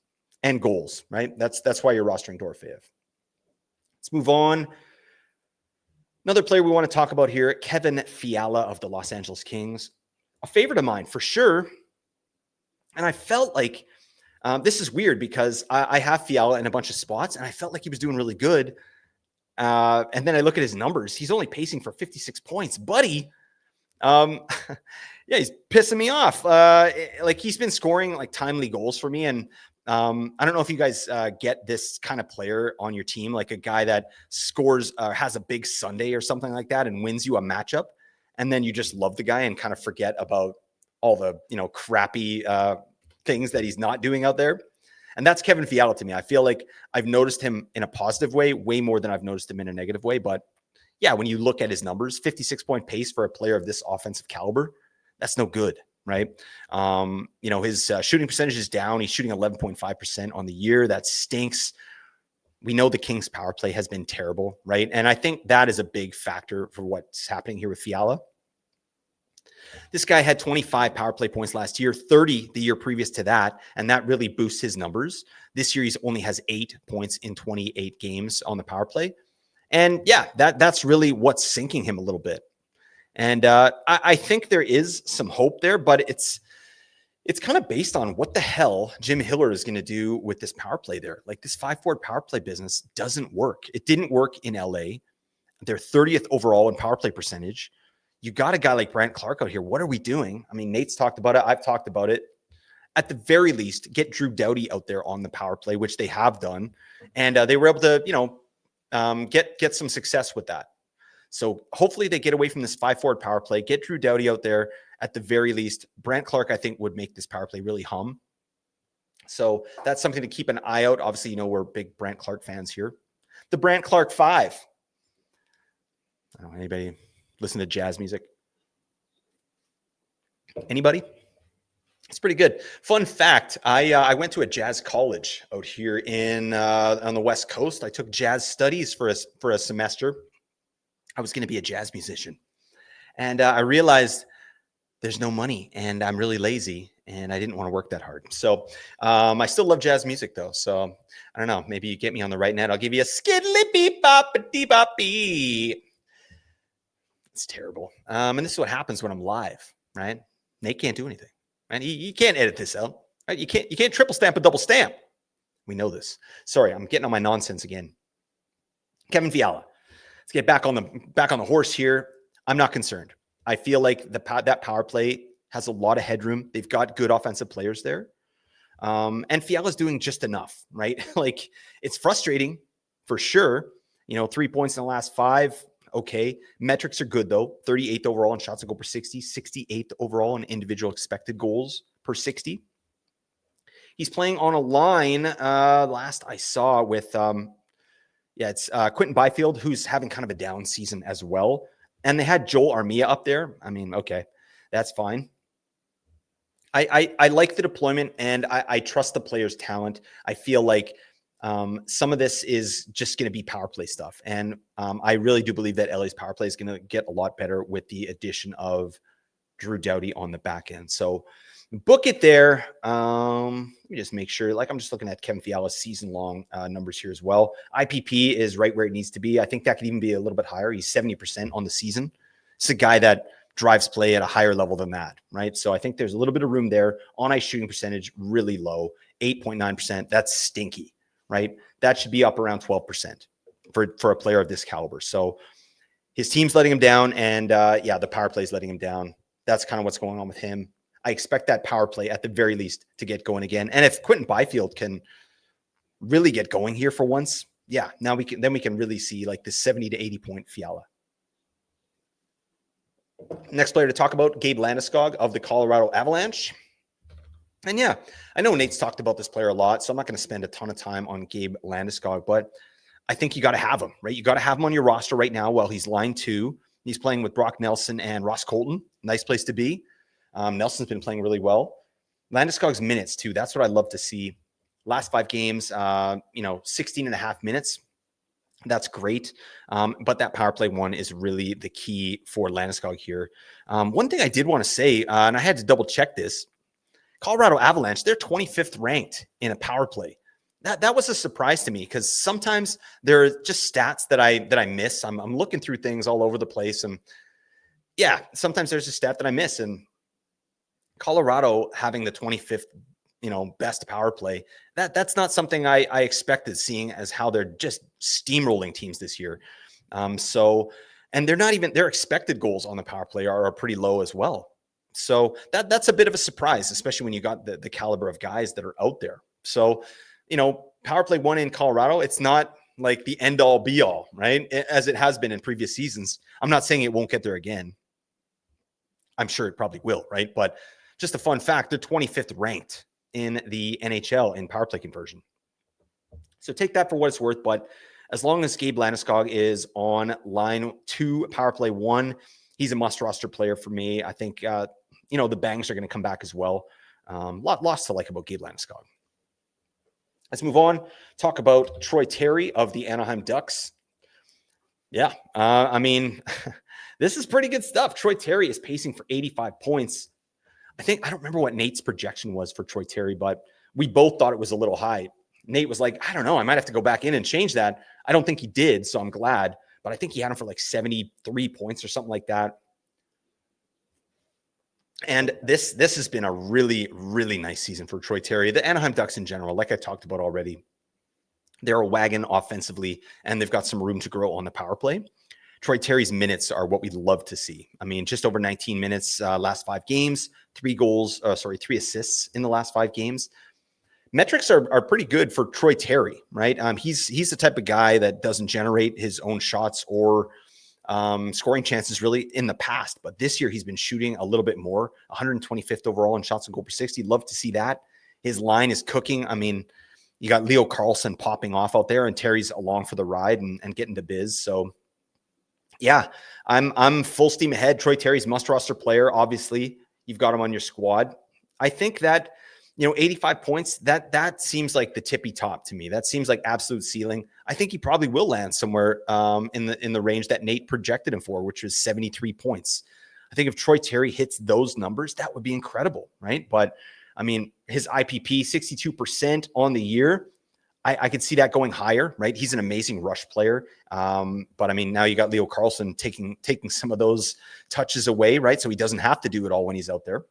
and goals, right? That's why you're rostering Dorofeyev. Let's move on. Another player we want to talk about here, Kevin Fiala of the Los Angeles Kings. A favorite of mine for sure. And I felt like this is weird because I have Fiala in a bunch of spots, and I felt like he was doing really good. And then I look at his numbers. He's only pacing for 56 points. Buddy, yeah, he's pissing me off. Like he's been scoring like timely goals for me. And I don't know if you guys get this kind of player on your team, like a guy that scores, has a big Sunday or something like that and wins you a matchup. And then you just love the guy and kind of forget about all the, crappy things that he's not doing out there. And that's Kevin Fiala to me. I feel like I've noticed him in a positive way more tthan I've noticed him in a negative way. But yeah, when you look at his numbers, 56-point pace for a player of this offensive caliber, that's no good, right? His shooting percentage is down. He's shooting 11.5% on the year. That stinks. We know the Kings power play has been terrible, right? And I think that is a big factor for what's happening here with Fiala. This guy had 25 power play points last year, 30 the year previous to that, and that really boosts his numbers. This year, he only has 8 points in 28 games on the power play. And yeah, that's really what's sinking him a little bit. And I think there is some hope there, but it's kind of based on what the hell Jim Hiller is going to do with this power play there. Like this 5-forward power play business doesn't work. It didn't work in LA. They're 30th overall in power play percentage. You got a guy like Brandt Clarke out here. What are we doing? I mean, Nate's talked about it. I've talked about it. At the very least, get Drew Doughty out there on the power play, which they have done. And they were able to, get some success with that. So hopefully they get away from this 5-forward power play, get Drew Doughty out there at the very least. Brandt Clarke, I think, would make this power play really hum. So that's something to keep an eye out. Obviously, we're big Brandt Clarke fans here. The Brandt Clarke 5. I don't know, anybody listen to jazz music? Anybody? It's pretty good. Fun fact, I went to a jazz college out here on the West Coast. I took jazz studies for a semester. I was going to be a jazz musician. And I realized there's no money and I'm really lazy and I didn't want to work that hard. So I still love jazz music though. So I don't know, maybe you get me on the right net. I'll give you a skiddly beep bop dee bop bee. It's terrible. And this is what happens when I'm live, right? Nate can't do anything. And you can't edit this out. Right? You can't triple stamp a double stamp. We know this. Sorry, I'm getting on my nonsense again. Kevin Fiala. Let's get back on the horse here. I'm not concerned. I feel like that power play has a lot of headroom. They've got good offensive players there. And Fiala's doing just enough, right? Like it's frustrating for sure. 3 points in the last 5. Okay. Metrics are good though. 38th overall in shots on goal per 60, 68th overall in individual expected goals per 60. He's playing on a line last I saw with, it's Quentin Byfield, who's having kind of a down season as well. And they had Joel Armia up there. I mean, okay, that's fine. I like the deployment and I trust the player's talent. I feel like some of this is just going to be power play stuff. And I really do believe that LA's power play is going to get a lot better with the addition of Drew Doughty on the back end. So book it there. Let me just make sure, I'm just looking at Kevin Fiala's season long numbers here as well. IPP is right where it needs to be. I think that could even be a little bit higher. He's 70% on the season. It's a guy that drives play at a higher level than that, right? So I think there's a little bit of room there. On ice shooting percentage, really low, 8.9%. That's stinky, right? That should be up around 12% for a player of this caliber. So his team's letting him down, and the power play is letting him down. That's kind of what's going on with him. I expect that power play at the very least to get going again. And if Quentin Byfield can really get going here for once, now we can really see like the 70 to 80 point Fiala. Next player to talk about, Gabe Landeskog of the Colorado Avalanche. And I know Nate's talked about this player a lot, so I'm not going to spend a ton of time on Gabe Landeskog, but I think you got to have him, right? You got to have him on your roster right now while he's line 2. He's playing with Brock Nelson and Ross Colton. Nice place to be. Nelson's been playing really well. Landeskog's minutes too. That's what I love to see. Last 5 games, 16 and a half minutes. That's great. But that power play one is really the key for Landeskog here. One thing I did want to say, and I had to double check this, Colorado Avalanche, they're 25th ranked in a power play. That was a surprise to me because sometimes there are just stats that I miss. I'm looking through things all over the place, and sometimes there's a stat that I miss. And Colorado having the 25th, best power play, that's not something I expected, seeing as how they're just steamrolling teams this year. And they're not even, their expected goals on the power play are pretty low as well. So that's a bit of a surprise, especially when you got the caliber of guys that are out there. So, power play one in Colorado, it's not like the end all be all, right? As it has been in previous seasons. I'm not saying it won't get there again. I'm sure it probably will, right? But just a fun fact, they're 25th ranked in the NHL in power play conversion. So take that for what it's worth. But as long as Gabe Landeskog is on line 2, power play 1, he's a must roster player for me. I think, the bangs are going to come back as well. Lots to like about Gabe Landeskog. Let's move on. Talk about Troy Terry of the Anaheim Ducks. This is pretty good stuff. Troy Terry is pacing for 85 points. I don't remember what Nate's projection was for Troy Terry, but we both thought it was a little high. Nate was like, I don't know, I might have to go back in and change that. I don't think he did, so I'm glad. But I think he had him for like 73 points or something like that. And this has been a really, really nice season for Troy Terry. The Anaheim Ducks in general, like I talked about already, they're a wagon offensively, and they've got some room to grow on the power play. Troy Terry's minutes are what we'd love to see. I mean, just over 19 minutes, last 5 games, 3 assists in the last 5 games. Metrics are pretty good for Troy Terry, right? He's the type of guy that doesn't generate his own shots or scoring chances really in the past. But this year he's been shooting a little bit more, 125th overall in shots and goal per 60. Love to see that. His line is cooking. I mean, you got Leo Carlson popping off out there, and Terry's along for the ride and getting to biz. So yeah, I'm full steam ahead. Troy Terry's must roster player. Obviously, you've got him on your squad. I think that 85 points, that seems like the tippy top to me. That seems like absolute ceiling. I think he probably will land somewhere in the range that Nate projected him for, which was 73 points. I think if Troy Terry hits those numbers, that would be incredible, right? But I mean, his IPP 62% on the year. I could see that going higher, right? He's an amazing rush player. But I mean, now you got Leo Carlson taking some of those touches away, right? So he doesn't have to do it all when he's out there.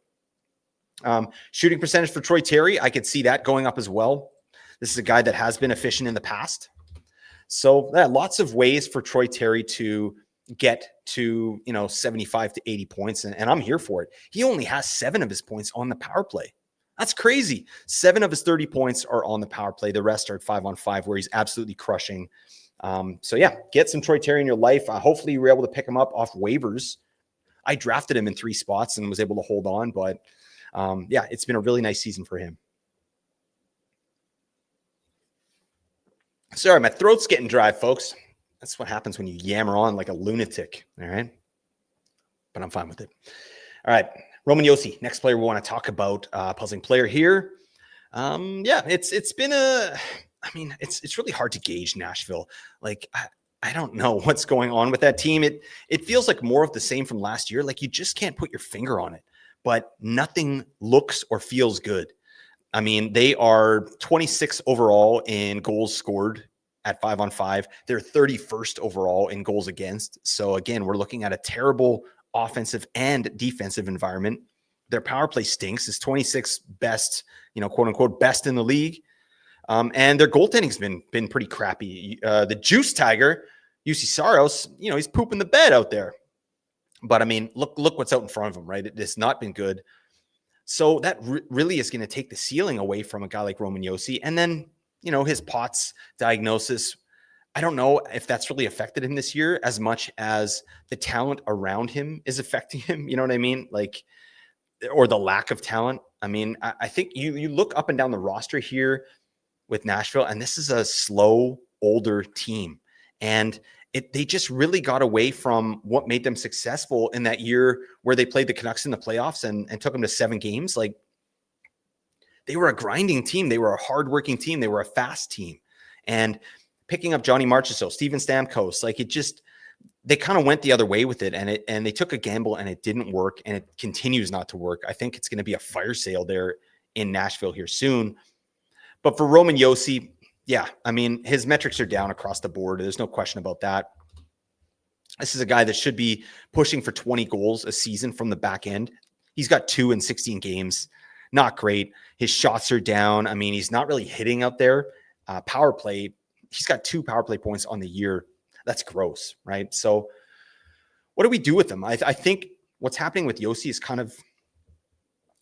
Shooting percentage for Troy Terry, I could see that going up as well. This is a guy that has been efficient in the past. So yeah, lots of ways for Troy Terry to get to, 75 to 80 points. And I'm here for it. He only has 7 of his points on the power play. That's crazy. 7 of his 30 points are on the power play. The rest are at 5-on-5, where he's absolutely crushing. So yeah, get some Troy Terry in your life. Hopefully you were able to pick him up off waivers. I drafted him in 3 spots and was able to hold on, but yeah, it's been a really nice season for him. Sorry, my throat's getting dry, folks. That's what happens when you yammer on like a lunatic. All right. But I'm fine with it. All right. Roman Josi, next player we want to talk about, puzzling player here. Yeah, it's been it's really hard to gauge Nashville. Like, I don't know what's going on with that team. It feels like more of the same from last year. Like, you just can't put your finger on it, but nothing looks or feels good. I mean, they are 26 overall in goals scored at 5-on-5. They're 31st overall in goals against. So again, we're looking at a terrible offensive and defensive environment. Their power play stinks. It's 26th best, quote unquote, best in the league. And their goaltending's been pretty crappy. The Juice Tiger, UC Saros, he's pooping the bed out there. But I mean, look what's out in front of him, right? It has not been good. So that really is going to take the ceiling away from a guy like Roman Josi. And then, his POTS diagnosis, I don't know if that's really affected him this year as much as the talent around him is affecting him. You know what I mean? Like, or the lack of talent. I mean, I think you look up and down the roster here with Nashville, and this is a slow, older team. And they just really got away from what made them successful in that year where they played the Canucks in the playoffs and took them to 7 games. Like, they were a grinding team. They were a hardworking team. They were a fast team. And picking up Johnny Marchessault, Steven Stamkos, like, they kind of went the other way with it, and they took a gamble, and it didn't work, and it continues not to work. I think it's going to be a fire sale there in Nashville here soon. But for Roman Josi, yeah, I mean, his metrics are down across the board. There's no question about that. This is a guy that should be pushing for 20 goals a season from the back end. He's got 2 in 16 games. Not great. His shots are down. I mean, he's not really hitting out there. Power play, he's got 2 power play points on the year. That's gross, right? So what do we do with him? I think what's happening with Josi is kind of,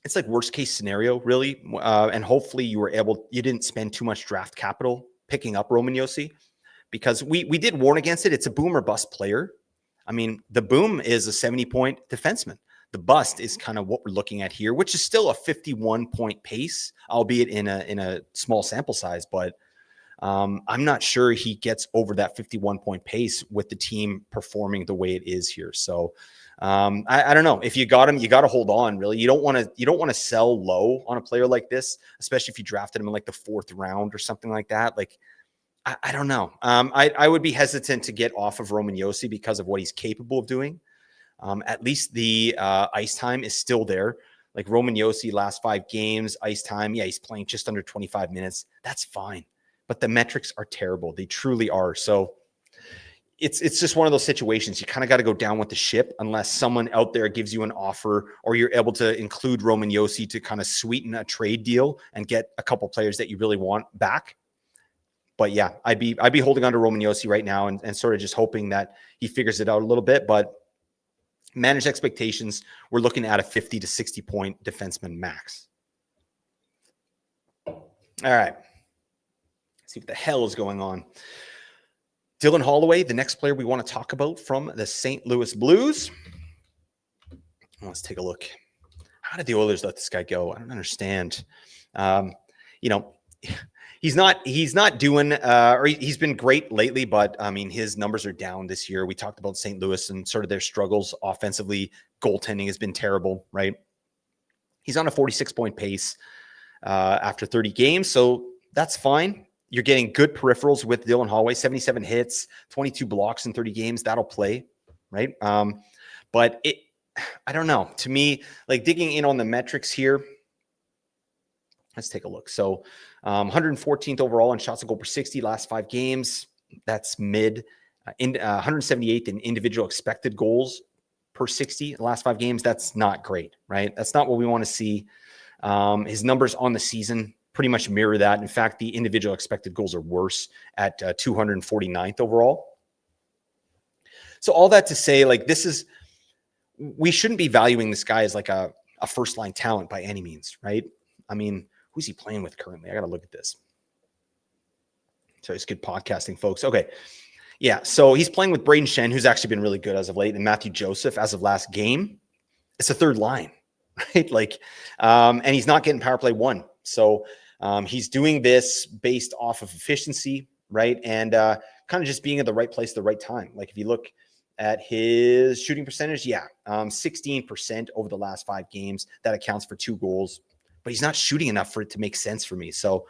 it's like worst case scenario, really. And hopefully you didn't spend too much draft capital picking up Roman Josi, because we did warn against it. It's a boom or bust player. I mean, the boom is a 70-point defenseman. The bust is kind of what we're looking at here, which is still a 51-point pace, albeit in a small sample size. But I'm not sure he gets over that 51-point pace with the team performing the way it is here. So I don't know. If you got him, you got to hold on. Really, you don't want to sell low on a player like this, especially if you drafted him in like the 4th round or something like that. Like, I don't know. I would be hesitant to get off of Roman Josi because of what he's capable of doing. At least the ice time is still there. Like, Roman Josi, last 5 games, ice time. Yeah, he's playing just under 25 minutes. That's fine. but the metrics are terrible. They truly are. So it's just one of those situations. You kind of got to go down with the ship unless someone out there gives you an offer, or you're able to include Roman Josi to kind of sweeten a trade deal and get a couple players that you really want back. But yeah, I'd be holding on to Roman Josi right now and sort of just hoping that he figures it out a little bit. But managed expectations, we're looking at a 50 to 60 point defenseman max. All right. Let's see what the hell is going on. Dylan Holloway, the next player we want to talk about from the St. Louis Blues. Let's take a look. How did the Oilers let this guy go? I don't understand. He's not doing, or he's been great lately, but I mean, his numbers are down this year. We talked about St. Louis and sort of their struggles offensively. Goaltending has been terrible, right? He's on a 46-point pace after 30 games, so that's fine. You're getting good peripherals with Dylan Holloway, 77 hits, 22 blocks in 30 games. That'll play, right? But I don't know. To me, like digging in on the metrics here, let's take a look. So 114th overall in shots on goal per 60 last 5 games. That's mid. 178th in individual expected goals per 60 the last 5 games. That's not great, right? That's not what we want to see. His numbers on the season pretty much mirror that. In fact, the individual expected goals are worse at 249th overall. So all that to say, like, we shouldn't be valuing this guy as like a first line talent by any means, right? I mean, who's he playing with currently? I got to look at this. So it's good podcasting, folks. Okay. Yeah. So he's playing with Braden Shen, who's actually been really good as of late, and Matthew Joseph as of last game. It's a third line, right? Like, and he's not getting power play 1. So he's doing this based off of efficiency, right? And kind of just being at the right place at the right time. Like if you look at his shooting percentage, 16% over the last 5 games. That accounts for 2 goals, but he's not shooting enough for it to make sense for me. So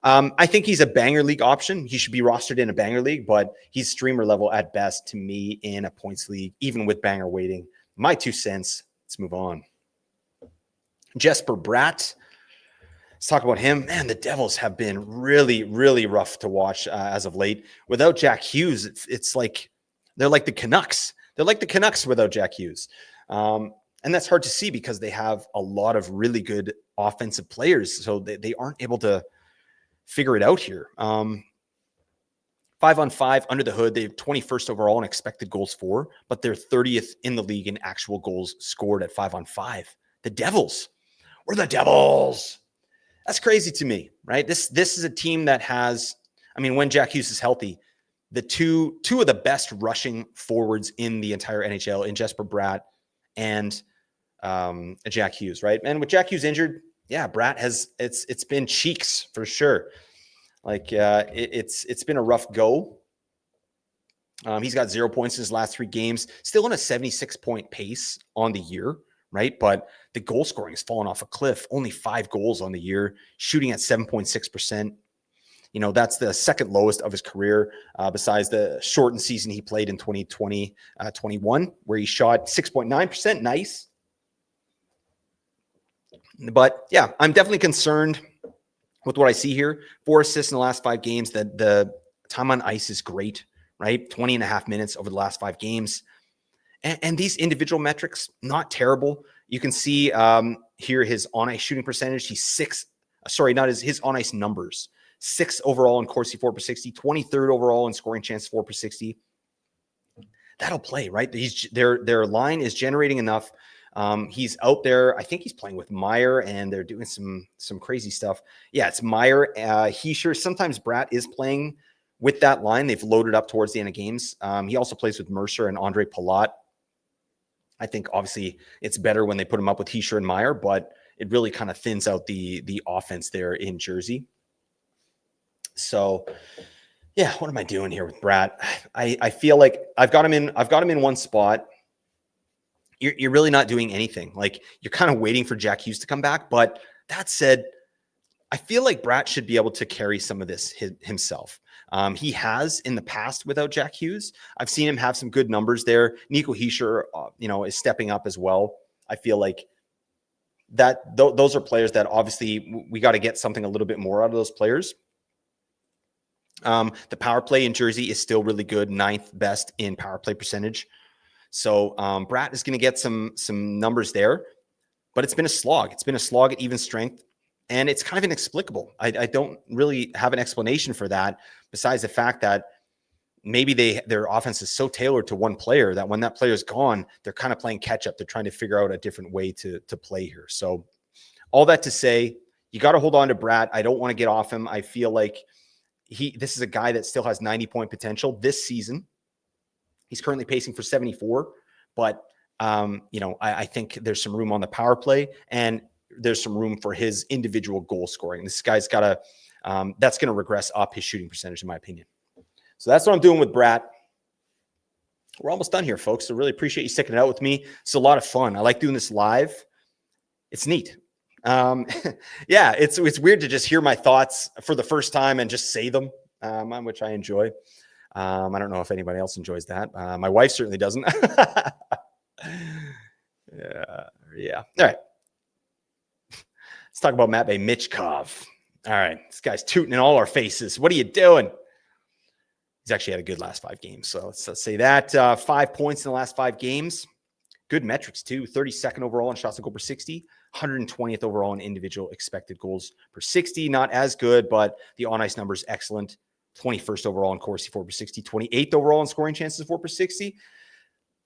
I think he's a banger league option. He should be rostered in a banger league, but he's streamer level at best to me in a points league, even with banger weighting. My 2 cents. Let's move on. Jesper Bratt. Let's talk about him. Man, the Devils have been really, really rough to watch as of late. Without Jack Hughes, it's like they're like the Canucks. They're like the Canucks without Jack Hughes. And that's hard to see because they have a lot of really good offensive players. So they aren't able to figure it out here. 5-on-5 under the hood. They have 21st overall in expected goals for, but they're 30th in the league in actual goals scored at 5-on-5. The Devils. We're the Devils. That's crazy to me, right? This is a team that has, I mean, when Jack Hughes is healthy, the two of the best rushing forwards in the entire NHL in Jesper Bratt and Jack Hughes, right? And with Jack Hughes injured, Bratt it's been cheeks for sure. Like it's been a rough go. He's got 0 points in his last 3 games, still on a 76-point pace on the year, right? But the goal scoring has fallen off a cliff. Only 5 goals on the year, shooting at 7.6%. You know, that's the second lowest of his career, besides the shortened season he played in 2020-21, where he shot 6.9%. Nice. But yeah, I'm definitely concerned with what I see here. 4 assists in the last 5 games. The time on ice is great, right? 20 and a half minutes over the last 5 games. And these individual metrics, not terrible. You can see here his on-ice shooting percentage. He's his on-ice numbers. 6th overall in Corsi 4 per 60, 23rd overall in scoring chance 4 per 60. That'll play, right? Their line is generating enough. He's out there. I think he's playing with Meyer, and they're doing some crazy stuff. Yeah, it's Meyer. Sometimes Bratt is playing with that line. They've loaded up towards the end of games. He also plays with Mercer and Andre Palat. I think obviously it's better when they put him up with Hischier and Meyer, but it really kind of thins out the offense there in Jersey. So yeah, what am I doing here with Bratt? I feel like I've got him in one spot. You're really not doing anything. Like, you're kind of waiting for Jack Hughes to come back. But that said, I feel like Bratt should be able to carry some of this himself. He has in the past without Jack Hughes. I've seen him have some good numbers there. Nico Hischier, is stepping up as well. I feel like those are players that obviously we got to get something a little bit more out of those players. The power play in Jersey is still really good, 9th best in power play percentage. So Bratt is going to get some numbers there, but it's been a slog. It's been a slog at even strength, and it's kind of inexplicable. I don't really have an explanation for that besides the fact that maybe their offense is so tailored to one player that when that player is gone, they're kind of playing catch up. They're trying to figure out a different way to play here. So all that to say, you got to hold on to Bratt. I don't want to get off him. I feel like this is a guy that still has 90-point potential this season. He's currently pacing for 74, but I think there's some room on the power play, and there's some room for his individual goal scoring. This guy's got that's going to regress up his shooting percentage, in my opinion. So that's what I'm doing with Bratt. We're almost done here, folks. So really appreciate you sticking it out with me. It's a lot of fun. I like doing this live. It's neat. Yeah, it's weird to just hear my thoughts for the first time and just say them, which I enjoy. I don't know if anybody else enjoys that. My wife certainly doesn't. Yeah. All right. Let's talk about Matvei Michkov. All right. This guy's tooting in all our faces. What are you doing? He's actually had a good last 5 games. So let's say that 5 points in the last 5 games. Good metrics too. 32nd overall in shots on goal per 60, 120th overall in individual expected goals per 60. Not as good, but the on-ice numbers excellent. 21st overall in Corsi 4 per 60, 28th overall in scoring chances 4 per 60.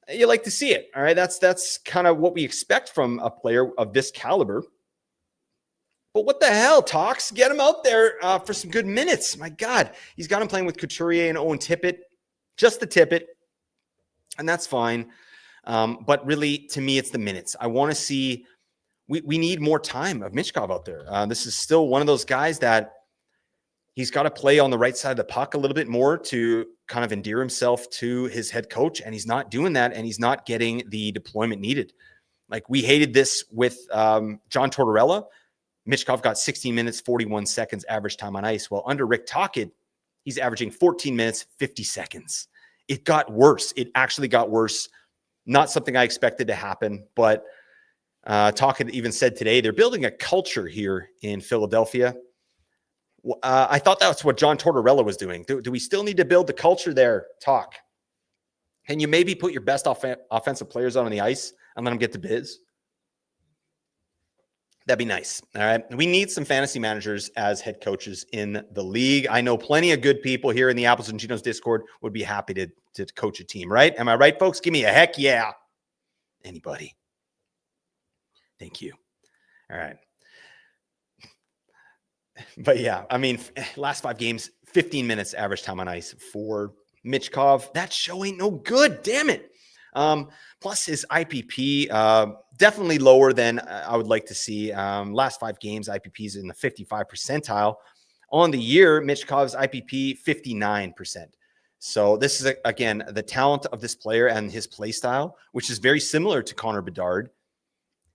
You like to see it. All right. That's kind of what we expect from a player of this caliber. But what the hell, Talks? Get him out there for some good minutes. My God, he's got him playing with Couturier and Owen Tippett, just the Tippett, and that's fine. But really, to me, it's the minutes. I want to see. We need more time of Michkov out there. This is still one of those guys that he's got to play on the right side of the puck a little bit more to kind of endear himself to his head coach, and he's not doing that, and he's not getting the deployment needed. Like we hated this with John Tortorella. Michkov got 16 minutes, 41 seconds average time on ice. Well, under Rick Tocchet, he's averaging 14 minutes, 50 seconds. It got worse. It actually got worse. Not something I expected to happen, but Tocchet even said today they're building a culture here in Philadelphia. I thought that's what John Tortorella was doing. Do we still need to build the culture there, Talk? Can you maybe put your best offensive players out on the ice and let them get to biz? That'd be nice. All right. We need some fantasy managers as head coaches in the league. I know plenty of good people here in the Apples and Ginos Discord would be happy to coach a team, right? Am I right, folks? Give me a heck yeah. Anybody? Thank you. All right. But yeah, I mean, last 5 games, 15 minutes average time on ice for Michkov. That show ain't no good. Damn it. Plus his IPP, definitely lower than I would like to see. Last 5 games, IPP is in the 55 percentile. On the year, Michkov's IPP, 59%. So this is, again, the talent of this player and his play style, which is very similar to Connor Bedard.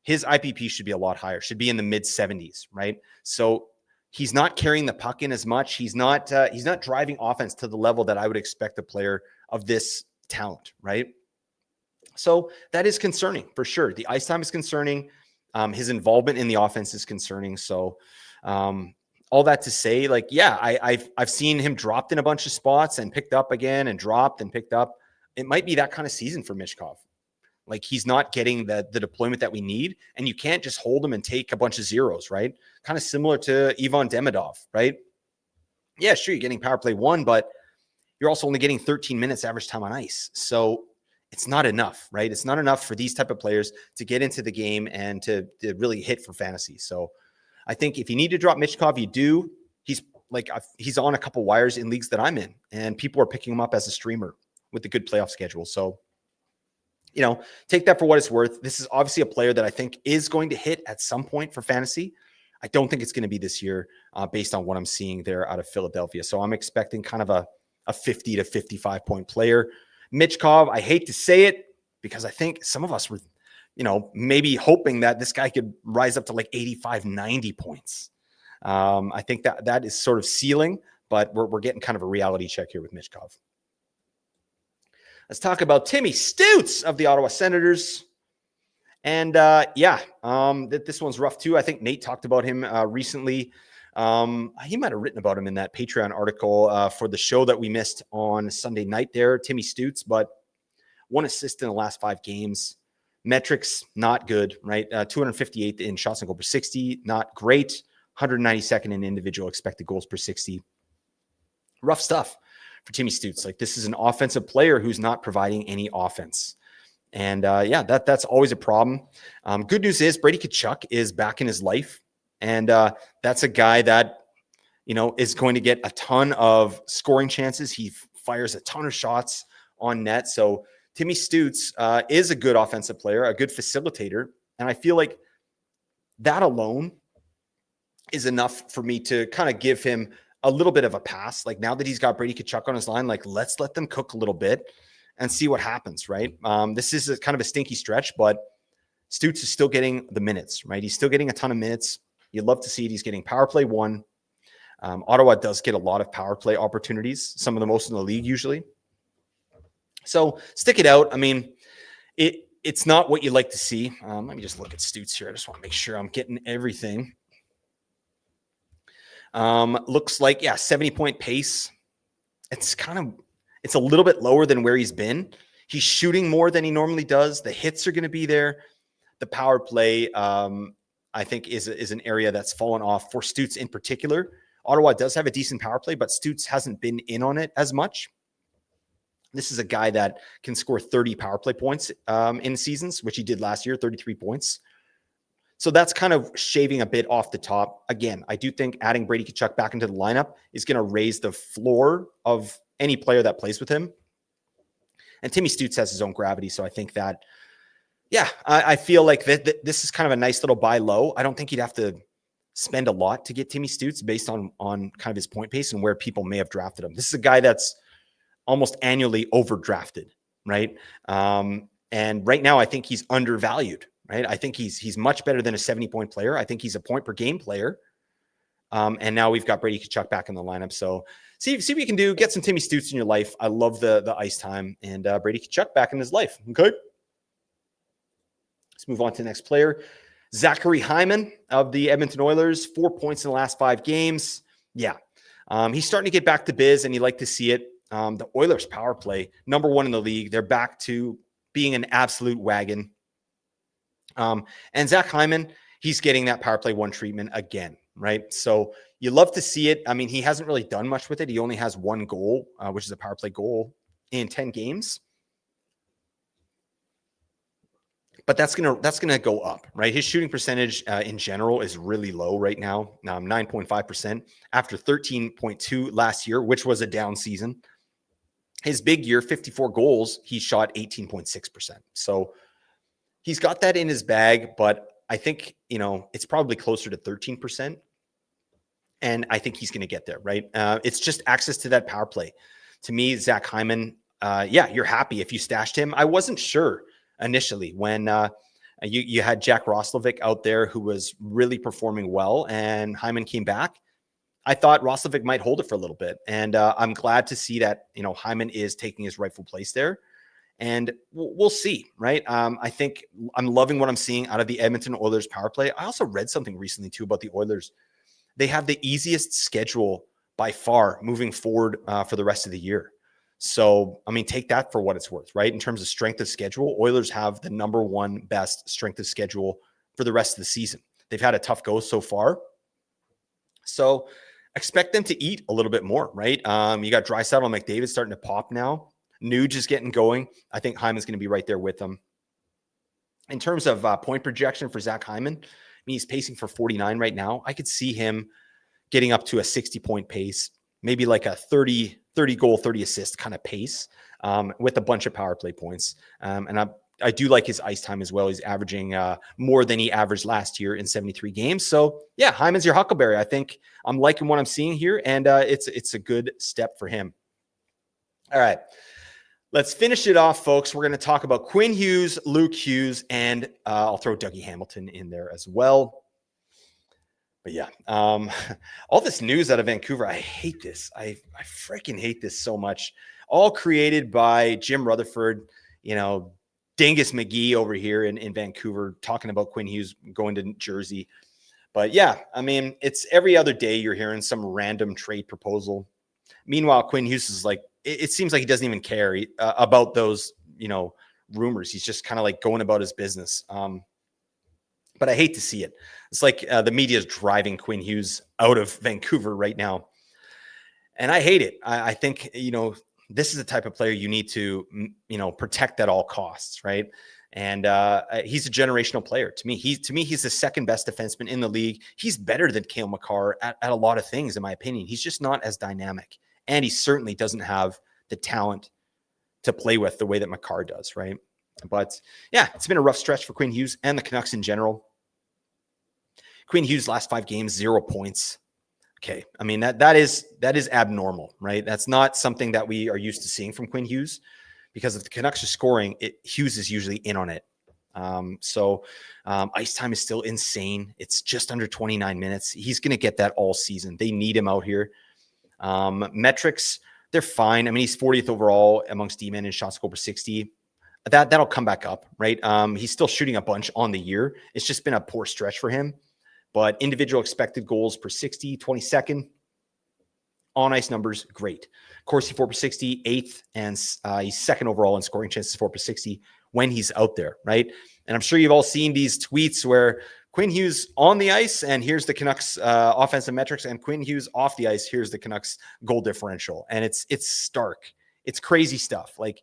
His IPP should be a lot higher, should be in the mid 70s, right? So he's not carrying the puck in as much. He's not driving offense to the level that I would expect a player of this talent, right? So that is concerning for sure. The ice time is concerning. His involvement in the offense is concerning. So all that to say, like, yeah, I've seen him dropped in a bunch of spots and picked up again and dropped and picked up. It might be that kind of season for Michkov. Like he's not getting the deployment that we need, and you can't just hold him and take a bunch of zeros, right? Kind of similar to Ivan Demidov, right? Yeah, sure, you're getting power play 1, but you're also only getting 13 minutes average time on ice. So it's not enough, right? It's not enough for these type of players to get into the game and to really hit for fantasy. So I think if you need to drop Michkov, you do. He's on a couple wires in leagues that I'm in, and people are picking him up as a streamer with a good playoff schedule. So, take that for what it's worth. This is obviously a player that I think is going to hit at some point for fantasy. I don't think it's going to be this year based on what I'm seeing there out of Philadelphia. So I'm expecting kind of a 50 to 55 point player. Michkov, I hate to say it because I think some of us were, maybe hoping that this guy could rise up to like 85, 90 points. I think that is sort of ceiling, but we're getting kind of a reality check here with Michkov. Let's talk about Timmy Stutes of the Ottawa Senators. And this one's rough too. I think Nate talked about him recently. He might have written about him in that Patreon article for the show that we missed on Sunday night there, Timmy Stutes, but 1 assist in the last 5 games. Metrics, not good, right? 258th in shots on goal per 60, not great. 192nd in individual expected goals per 60. Rough stuff for Timmy Stutes. Like, this is an offensive player who's not providing any offense. And that's always a problem. Good news is Brady Tkachuk is back in his life. And that's a guy that, is going to get a ton of scoring chances. He fires a ton of shots on net. So Timmy Stutes is a good offensive player, a good facilitator. And I feel like that alone is enough for me to kind of give him a little bit of a pass. Like, now that he's got Brady Tkachuk on his line, like, let's let them cook a little bit and see what happens, right? This is kind of a stinky stretch, but Stutes is still getting the minutes, right? He's still getting a ton of minutes. You'd love to see it. He's getting power play 1. Ottawa does get a lot of power play opportunities, some of the most in the league usually. So stick it out. I mean, it's not what you like to see. Let me just look at Stutes here. I just want to make sure I'm getting everything. Looks like, 70-point pace. It's a little bit lower than where he's been. He's shooting more than he normally does. The hits are going to be there. The power play, I think, is an area that's fallen off for Stutes in particular. Ottawa does have a decent power play, but Stutes hasn't been in on it as much. This is a guy that can score 30 power play points in seasons, which he did last year, 33 points. So that's kind of shaving a bit off the top. Again, I do think adding Brady Tkachuk back into the lineup is going to raise the floor of any player that plays with him. And Timmy Stutes has his own gravity. So I think that, I feel like this is kind of a nice little buy low. I don't think you'd have to spend a lot to get Timmy Stutes based on kind of his point pace and where people may have drafted him. This is a guy that's almost annually overdrafted, right? And right now I think he's undervalued, right? I think he's much better than a 70-point player. I think he's a point per game player. And now we've got Brady Tkachuk back in the lineup. So see what you can do. Get some Timmy Stutes in your life. I love the ice time, and Brady Tkachuk back in his life. Okay. Let's move on to the next player. Zachary Hyman of the Edmonton Oilers, 4 points in the last 5 games. Yeah. He's starting to get back to biz, and you like to see it. The Oilers power play, number 1 in the league. They're back to being an absolute wagon. And Zach Hyman, he's getting that power play 1 treatment again, right? So you love to see it. I mean, he hasn't really done much with it. He only has 1 goal, which is a power play goal in 10 games. But that's gonna go up, right? His shooting percentage in general is really low right now, 9.5% after 13.2 last year, which was a down season. His big year, 54 goals, he shot 18.6%. So he's got that in his bag, but I think, it's probably closer to 13%. And I think he's going to get there, right? It's just access to that power play. To me, Zach Hyman, you're happy if you stashed him. I wasn't sure initially when you had Jack Roslovic out there who was really performing well, and Hyman came back. I thought Roslovic might hold it for a little bit, and I'm glad to see that Hyman is taking his rightful place there, and we'll see, right? I think I'm loving what I'm seeing out of the Edmonton Oilers power play. I also read something recently too about the Oilers. They have the easiest schedule by far moving forward for the rest of the year. So, I mean, take that for what it's worth, right? In terms of strength of schedule, Oilers have the number 1 best strength of schedule for the rest of the season. They've had a tough go so far. So expect them to eat a little bit more, right? You got Draisaitl and McDavid starting to pop now. Nuge is getting going. I think Hyman's going to be right there with them. In terms of point projection for Zach Hyman, I mean, he's pacing for 49 right now. I could see him getting up to a 60-point pace, maybe like a 30 goal, 30 assist kind of pace with a bunch of power play points. And I do like his ice time as well. He's averaging more than he averaged last year in 73 games. So yeah, Hyman's your Huckleberry. I think I'm liking what I'm seeing here, and it's a good step for him. All right, let's finish it off, folks. We're going to talk about Quinn Hughes, Luke Hughes, and I'll throw Dougie Hamilton in there as well. But yeah, all this news out of Vancouver, I hate this. I freaking hate this so much. All created by Jim Rutherford, Dingus McGee over here in Vancouver, talking about Quinn Hughes going to Jersey. But yeah, I mean, it's every other day you're hearing some random trade proposal. Meanwhile, Quinn Hughes is like, it seems like he doesn't even care about those, rumors. He's just kind of like going about his business. But I hate to see it. It's like the media is driving Quinn Hughes out of Vancouver right now. And I hate it. I think, this is the type of player you need to, protect at all costs, right? And he's a generational player to me. He's the second best defenseman in the league. He's better than Cale Makar at a lot of things, in my opinion. He's just not as dynamic. And he certainly doesn't have the talent to play with the way that Makar does, right? But yeah, it's been a rough stretch for Quinn Hughes and the Canucks in general. Quinn Hughes last 5 games, 0 points. Okay, I mean that is abnormal, right? That's not something that we are used to seeing from Quinn Hughes, because if the Canucks are scoring, Hughes is usually in on it. So ice time is still insane. It's just under 29 minutes. He's going to get that all season. They need him out here. Metrics, they're fine. I mean, he's 40th overall amongst D-men in shots goal per 60. That'll come back up, right? He's still shooting a bunch on the year. It's just been a poor stretch for him. But individual expected goals per 60, 22nd. On ice numbers, great. Corsi 4 per 60, 8th, and he's second overall in scoring chances 4 per 60 when he's out there, right? And I'm sure you've all seen these tweets where Quinn Hughes on the ice, and here's the Canucks offensive metrics, and Quinn Hughes off the ice, here's the Canucks goal differential. And it's stark. It's crazy stuff. Like,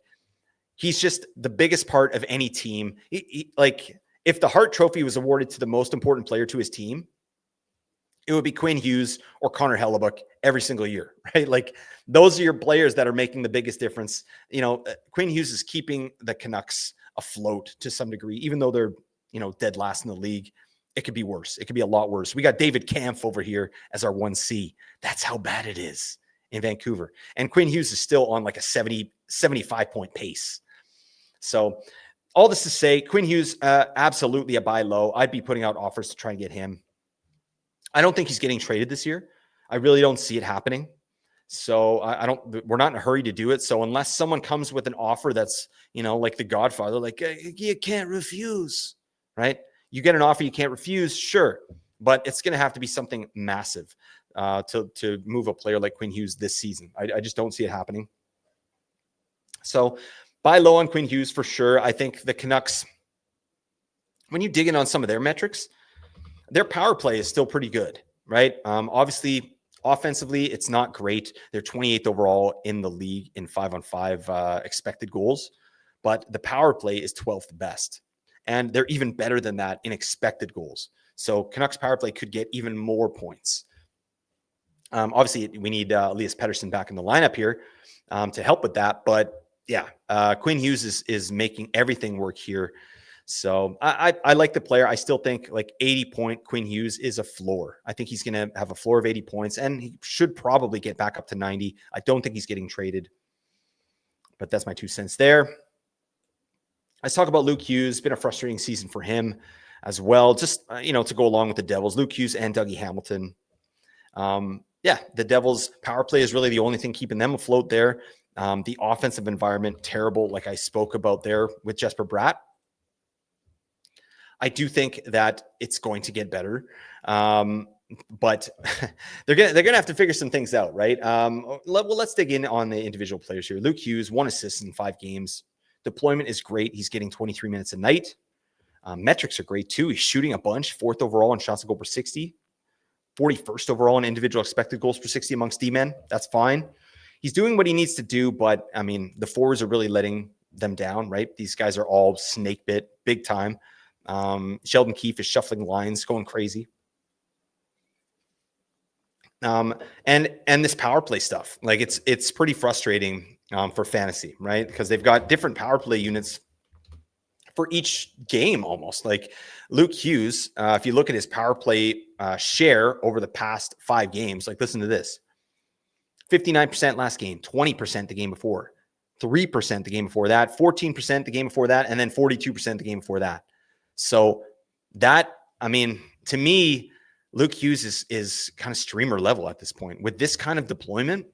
he's just the biggest part of any team. Like, if the Hart Trophy was awarded to the most important player to his team, it would be Quinn Hughes or Connor Hellebuck every single year, right? Like, those are your players that are making the biggest difference. Quinn Hughes is keeping the Canucks afloat to some degree, even though they're, dead last in the league. It could be worse. It could be a lot worse. We got David Kampf over here as our 1C. That's how bad it is in Vancouver. And Quinn Hughes is still on like a 75 point pace. So all this to say, Quinn Hughes, absolutely a buy low. I'd be putting out offers to try and get him. I don't think he's getting traded this year. I really don't see it happening. So we're not in a hurry to do it. So unless someone comes with an offer that's, like the Godfather, like, you can't refuse, right? You get an offer you can't refuse, sure. But it's going to have to be something massive to move a player like Quinn Hughes this season. I just don't see it happening. So buy low on Quinn Hughes for sure. I think the Canucks, when you dig in on some of their metrics, their power play is still pretty good, right? Obviously, offensively, it's not great. They're 28th overall in the league in 5-on-5 expected goals, but the power play is 12th best. And they're even better than that in expected goals. So Canucks power play could get even more points. Obviously, we need Elias Pettersson back in the lineup here to help with that. But yeah, Quinn Hughes is making everything work here. So I like the player. I still think like 80-point Quinn Hughes is a floor. I think he's going to have a floor of 80 points, and he should probably get back up to 90. I don't think he's getting traded, but that's my 2 cents there. Let's talk about Luke Hughes. It's been a frustrating season for him as well. Just, to go along with the Devils, Luke Hughes and Dougie Hamilton. The Devils power play is really the only thing keeping them afloat there. The offensive environment, terrible, like I spoke about there with Jesper Bratt. I do think that it's going to get better, but they're gonna have to figure some things out, right? Let's dig in on the individual players here. Luke Hughes, 1 assist in 5 games. Deployment is great. He's getting 23 minutes a night. Metrics are great too. He's shooting a bunch. 4th overall in shots to goal per 60. 41st overall in individual expected goals per 60 amongst D-men. That's fine. He's doing what he needs to do, but I mean, the forwards are really letting them down, right? These guys are all snake bit big time. Sheldon Keefe is shuffling lines, going crazy. And this power play stuff, like it's pretty frustrating for fantasy, right? Because they've got different power play units for each game almost. Like Luke Hughes, if you look at his power play share over the past 5 games, like listen to this. 59% last game, 20% the game before, 3% the game before that, 14% the game before that, and then 42% the game before that. So that, I mean, to me, Luke Hughes is kind of streamer level at this point. With this kind of deployment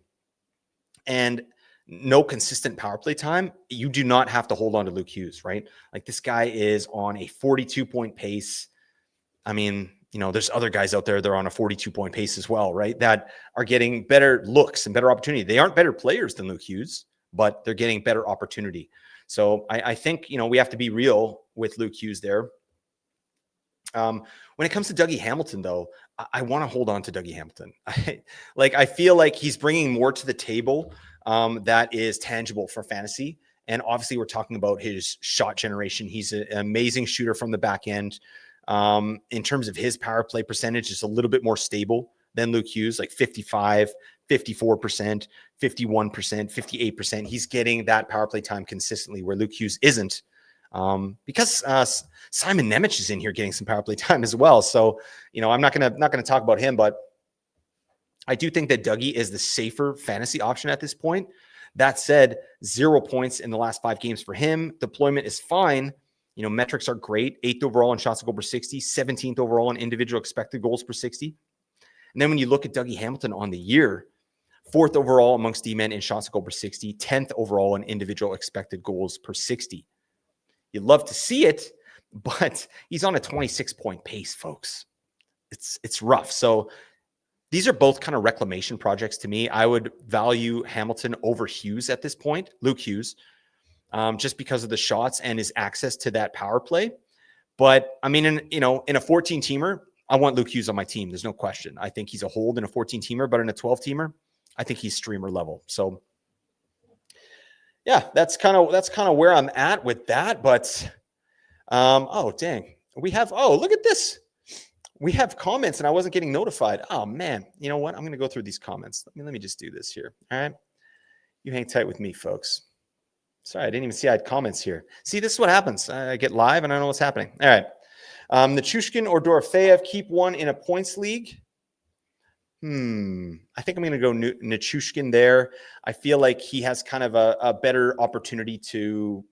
and no consistent power play time, you do not have to hold on to Luke Hughes, right? Like this guy is on a 42-point pace. I mean, there's other guys out there that are on a 42-point pace as well, right? That are getting better looks and better opportunity. They aren't better players than Luke Hughes, but they're getting better opportunity. So I think, we have to be real with Luke Hughes there. When it comes to Dougie Hamilton, though, I want to hold on to Dougie Hamilton. I feel like he's bringing more to the table that is tangible for fantasy. And obviously, we're talking about his shot generation. He's an amazing shooter from the back end. In terms of his power play percentage, it's a little bit more stable than Luke Hughes, like 55, 54%, 51%, 58%. He's getting that power play time consistently where Luke Hughes isn't. Because Simon Nemec is in here getting some power play time as well. So, I'm not gonna talk about him, but I do think that Dougie is the safer fantasy option at this point. That said, 0 points in the last 5 games for him. Deployment is fine. Metrics are great. 8th overall in shots to goal per 60, 17th overall in individual expected goals per 60. And then when you look at Dougie Hamilton on the year, 4th overall amongst D-men in shots to goal per 60, 10th overall in individual expected goals per 60. You'd love to see it, but he's on a 26-point pace, folks. It's rough. So these are both kind of reclamation projects to me. I would value Hamilton over Hughes at this point, Luke Hughes, just because of the shots and his access to that power play. But I mean, in a 14-teamer, I want Luke Hughes on my team. There's no question. I think he's a hold in a 14-teamer, but in a 12-teamer, I think he's streamer level. So yeah, that's kind of where I'm at with that. But oh dang, look at this. We have comments and I wasn't getting notified. Oh man, you know what? I'm gonna go through these comments. Let me just do this here. All right. You hang tight with me, folks. Sorry, I didn't even see I had comments here. See, this is what happens. I get live and I don't know what's happening. All right. Nichushkin or Dorofeyev, keep one in a points league. I think I'm going to go Nichushkin there. I feel like he has kind of a better opportunity to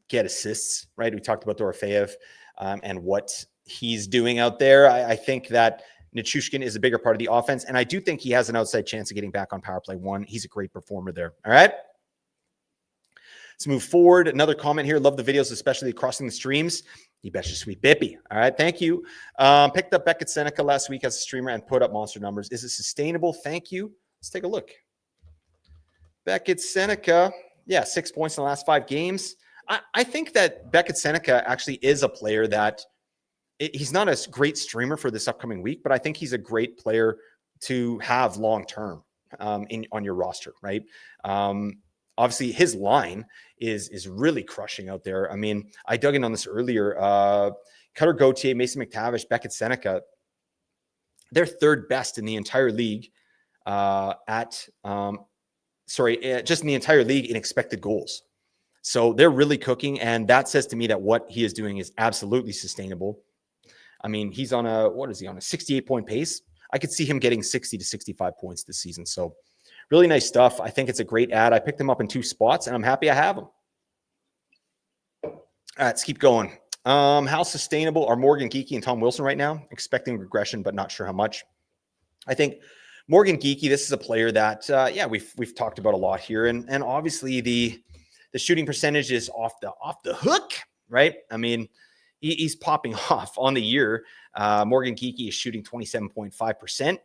get assists, right? We talked about Dorofeyev and what he's doing out there. I think that Nichushkin is a bigger part of the offense, and I do think he has an outside chance of getting back on power play 1. He's a great performer there. All right. Let's move forward. Another comment here. Love the videos, especially crossing the streams. You betcha, sweet Bippy. All right, thank you. Picked up Beckett Seneca last week as a streamer and put up monster numbers. Is it sustainable? Thank you. Let's take a look. Beckett Seneca, 6 points in the last 5 games. I think that Beckett Seneca actually is a player that he's not a great streamer for this upcoming week, but I think he's a great player to have long term on your roster, right? Obviously, his line is really crushing out there. I mean, I dug in on this earlier. Cutter Gauthier, Mason McTavish, Beckett Seneca, they're 3rd best in the entire league just in the entire league in expected goals. So they're really cooking, and that says to me that what he is doing is absolutely sustainable. I mean, he's on a 68-point pace. I could see him getting 60 to 65 points this season. So really nice stuff. I think it's a great ad. I picked him up in 2 spots, and I'm happy I have him. All right, let's keep going. How sustainable are Morgan Geekie and Tom Wilson right now? Expecting regression, but not sure how much. I think Morgan Geekie, this is a player that, we've talked about a lot here, and obviously the shooting percentage is off the hook, right? I mean, he's popping off on the year. Morgan Geekie is shooting 27.5%.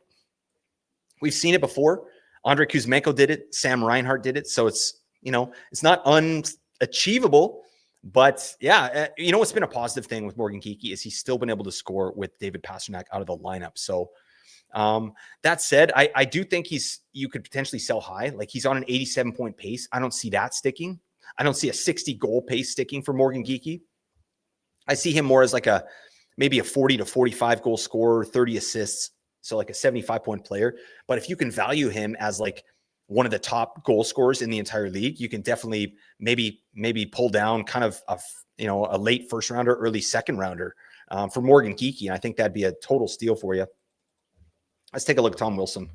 We've seen it before. Andrei Kuzmenko did it. Sam Reinhart did it. So it's not unachievable. But what's been a positive thing with Morgan Geekie is he's still been able to score with David Pastrnak out of the lineup. So that said, I do think you could potentially sell high. Like he's on an 87-point pace. I don't see that sticking. I don't see a 60-goal pace sticking for Morgan Geekie. I see him more as maybe a 40 to 45 goal scorer, 30 assists. So like a 75-point player. But if you can value him as one of the top goal scorers in the entire league, you can definitely maybe pull down kind of a late first rounder, early second rounder for Morgan Geekie. And I think that'd be a total steal for you. Let's take a look at Tom Wilson.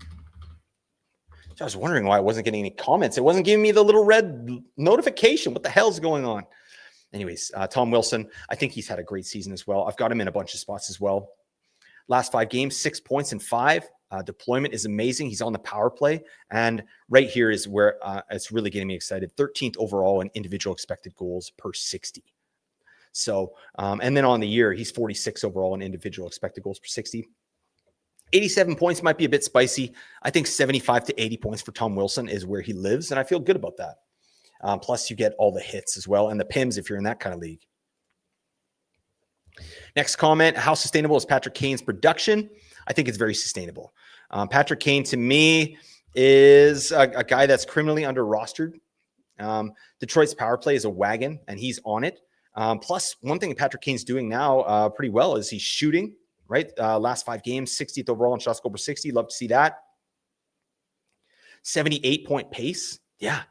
I was wondering why I wasn't getting any comments. It wasn't giving me the little red notification. What the hell's going on? Anyways, Tom Wilson, I think he's had a great season as well. I've got him in a bunch of spots as well. Last 5 games, 6 points in 5. Deployment is amazing. He's on the power play. And right here is where it's really getting me excited. 13th overall in individual expected goals per 60. So, and then on the year, he's 46 overall in individual expected goals per 60. 87 points might be a bit spicy. I think 75 to 80 points for Tom Wilson is where he lives, and I feel good about that. Plus, you get all the hits as well and the PIMs if you're in that kind of league. Next comment, how sustainable is Patrick Kane's production? I think it's very sustainable. Patrick Kane, to me, is a guy that's criminally under-rostered. Detroit's power play is a wagon, and he's on it. Plus, one thing Patrick Kane's doing now pretty well is he's shooting, right? Last 5 games, 60th overall in shots goal per 60. Love to see that. 78-point pace. Yeah.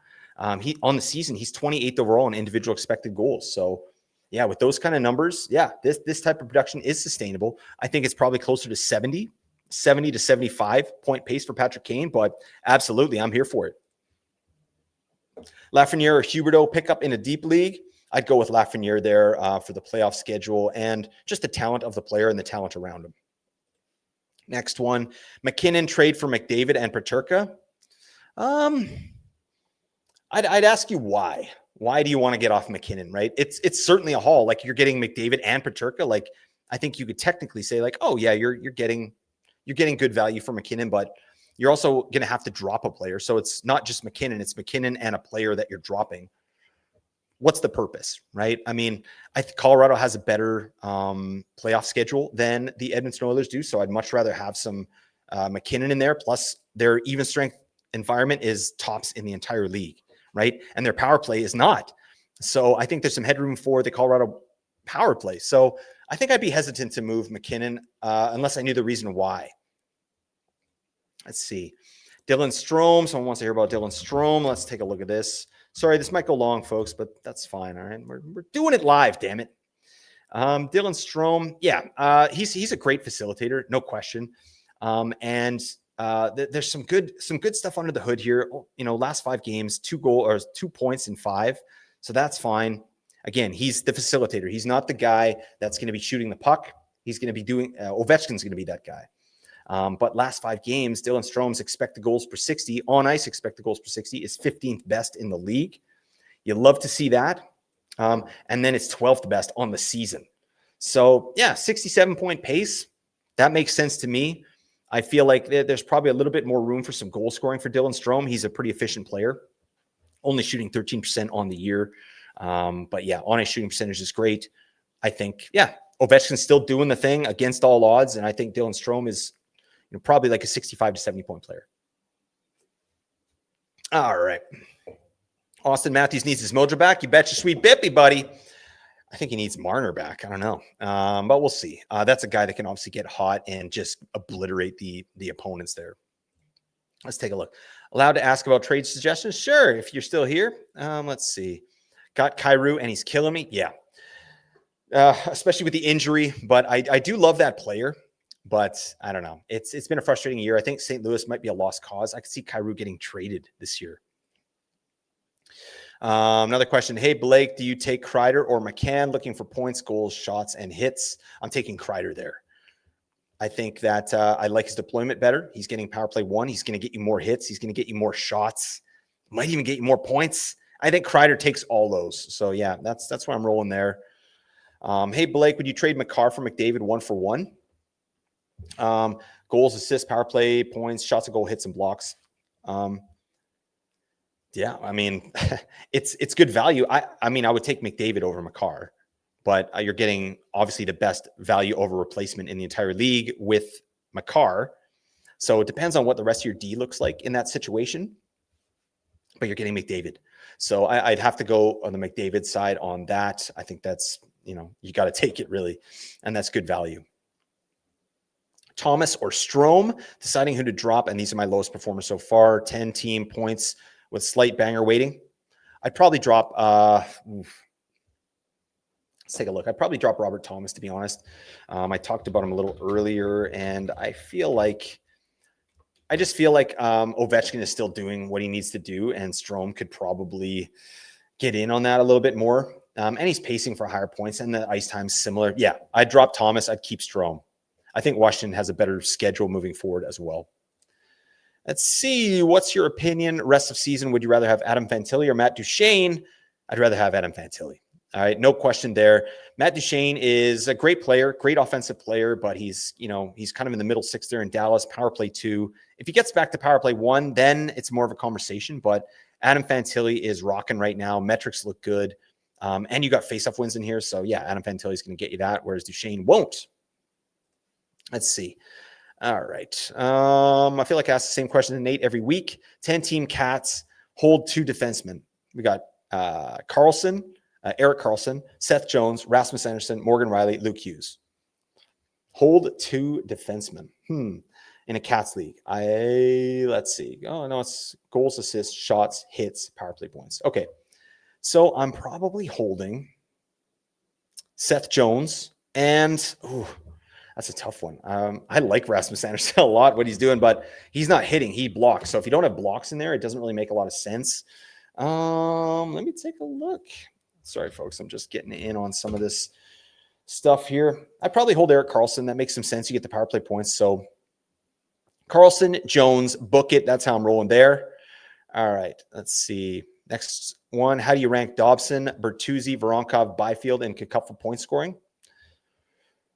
He on the season, he's 28th overall in individual expected goals. So, yeah, with those kind of numbers, yeah, this type of production is sustainable. I think it's probably closer to 70 to 75 point pace for Patrick Kane, but absolutely, I'm here for it. Lafreniere or Huberdeau pickup in a deep league. I'd go with Lafreniere there for the playoff schedule and just the talent of the player and the talent around him. Next one, McKinnon trade for McDavid and Peterka. I'd ask you why. Why do you want to get off McKinnon, right? It's certainly a haul. Like, you're getting McDavid and Peterka. Like, I think you could technically say, like, oh yeah, you're getting good value for McKinnon, but you're also going to have to drop a player. So it's not just McKinnon, it's McKinnon and a player that you're dropping. What's the purpose, right? I mean, I think Colorado has a better playoff schedule than the Edmonton Oilers do. So I'd much rather have some McKinnon in there. Plus, their even strength environment is tops in the entire league, right? And their power play is not. So I think there's some headroom for the Colorado power play. So I think I'd be hesitant to move McKinnon unless I knew the reason why. Let's see. Dylan Strome. Someone wants to hear about Dylan Strome. Let's take a look at this. Sorry, this might go long, folks, but that's fine. All right. We're doing it live, damn it. Dylan Strome. Yeah. He's a great facilitator, no question. There's some good stuff under the hood here. You know, last 5 games, 2 points in 5. So that's fine. Again, he's the facilitator. He's not the guy that's going to be shooting the puck. He's going to be doing, Ovechkin's going to be that guy. But last 5 games, Dylan Strome's expected goals per 60, on ice expected goals per 60 is 15th best in the league. You love to see that. And then it's 12th best on the season. So yeah, 67-point pace. That makes sense to me. I feel like there's probably a little bit more room for some goal scoring for Dylan Strome. He's a pretty efficient player, only shooting 13% on the year. But yeah, on ice shooting percentage is great. I think, yeah, Ovechkin's still doing the thing against all odds. And I think Dylan Strome is probably like a 65 to 70-point player. All right. Austin Matthews needs his mojo back. You betcha, sweet bippy, buddy. I think he needs Marner back. I don't know. But we'll see. That's a guy that can obviously get hot and just obliterate the opponents there. Let's take a look. Allowed to ask about trade suggestions? Sure, if you're still here. Let's see. Got Kyrou, and he's killing me. Yeah. Especially with the injury. But I do love that player. But I don't know. It's been a frustrating year. I think St. Louis might be a lost cause. I could see Kyrou getting traded this year. Another question. Hey, Blake, do you take Kreider or McCann? Looking for points, goals, shots, and hits. I'm taking Kreider there. I think that I like his deployment better. He's getting power play 1. He's going to get you more hits. He's going to get you more shots. Might even get you more points. I think Kreider takes all those. So, yeah, that's where I'm rolling there. Hey, Blake, would you trade McCarr for McDavid 1-for-1? Goals, assists, power play, points, shots on goal, hits, and blocks. Yeah, I mean, it's good value. I mean, I would take McDavid over McCarr, but you're getting obviously the best value over replacement in the entire league with McCarr. So it depends on what the rest of your D looks like in that situation, but you're getting McDavid. So I'd have to go on the McDavid side on that. I think that's, you got to take it really, and that's good value. Thomas or Strome, deciding who to drop, and these are my lowest performers so far. 10 team points with slight banger weighting. I'd probably drop, let's take a look. I'd probably drop Robert Thomas, to be honest. I talked about him a little earlier, and I just feel like Ovechkin is still doing what he needs to do, and Strome could probably get in on that a little bit more. And he's pacing for higher points, and the ice time's similar. Yeah, I'd drop Thomas. I'd keep Strome. I think Washington has a better schedule moving forward as well. Let's see. What's your opinion? Rest of season, would you rather have Adam Fantilli or Matt Duchene? I'd rather have Adam Fantilli. All right, no question there. Matt Duchene is a great player, great offensive player, but he's kind of in the middle six there in Dallas. Power play 2. If he gets back to power play 1, then it's more of a conversation. But Adam Fantilli is rocking right now. Metrics look good. And you got face-off wins in here. So, yeah, Adam Fantilli is going to get you that, whereas Duchene won't. Let's see. All right. I feel like I ask the same question to Nate every week. 10-team Cats hold 2 defensemen. We got Carlson, Erik Karlsson, Seth Jones, Rasmus Anderson, Morgan Riley, Luke Hughes. Hold 2 defensemen. In a Cats league. Let's see. Oh, no, it's goals, assists, shots, hits, power play points. Okay. So I'm probably holding Seth Jones and, that's a tough one. I like Rasmus Anderson a lot, what he's doing, but he's not hitting. He blocks. So if you don't have blocks in there, it doesn't really make a lot of sense. Let me take a look. Sorry, folks. I'm just getting in on some of this stuff here. I'd probably hold Erik Karlsson. That makes some sense. You get the power play points. So Karlsson, Jones, book it. That's how I'm rolling there. All right. Let's see. Next one. How do you rank Dobson, Bertuzzi, Voronkov, Byfield, and Kakuf point scoring?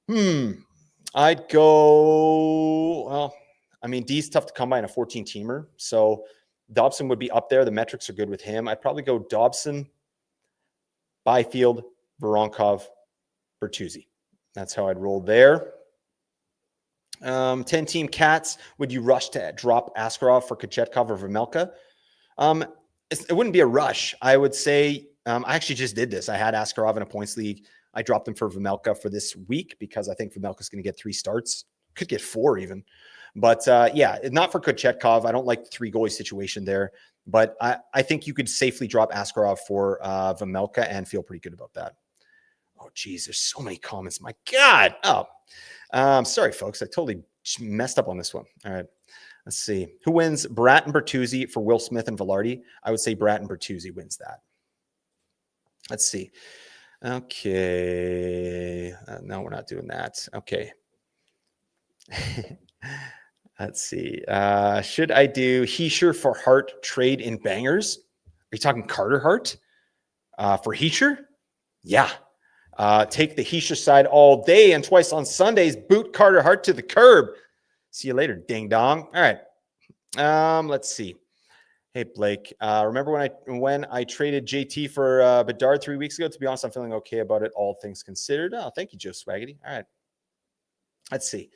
I'd go, well, I mean, D's tough to come by in a 14-teamer. So Dobson would be up there. The metrics are good with him. I'd probably go Dobson, Byfield, Voronkov, Bertuzzi. That's how I'd roll there. 10-team Cats. Would you rush to drop Askarov for Kochetkov or Vejmelka? It wouldn't be a rush. I would say, I actually just did this. I had Askarov in a points league. I dropped him for Vejmelka for this week because I think Vejmelka's going to get 3 starts. Could get 4 even. But yeah, not for Kochetkov. I don't like the 3 goalie situation there. But I think you could safely drop Askarov for Vejmelka and feel pretty good about that. Oh, geez, there's so many comments. My God. Oh, sorry, folks. I totally messed up on this one. All right. Let's see. Who wins Bratt and Bertuzzi for Will Smith and Velarde? I would say Bratt and Bertuzzi wins that. Let's see. Okay. No, we're not doing that. Okay. Let's see. Should I do Heischer for Hart trade in bangers? Are you talking Carter Hart for Heischer? Yeah. Take the Heischer side all day and twice on Sundays. Boot Carter Hart to the curb. See you later, ding dong. All right. Let's see. Hey, Blake, remember when I traded JT for Bedard 3 weeks ago? To be honest, I'm feeling okay about it, all things considered. Oh, thank you, Joe Swaggity. All right. Let's see.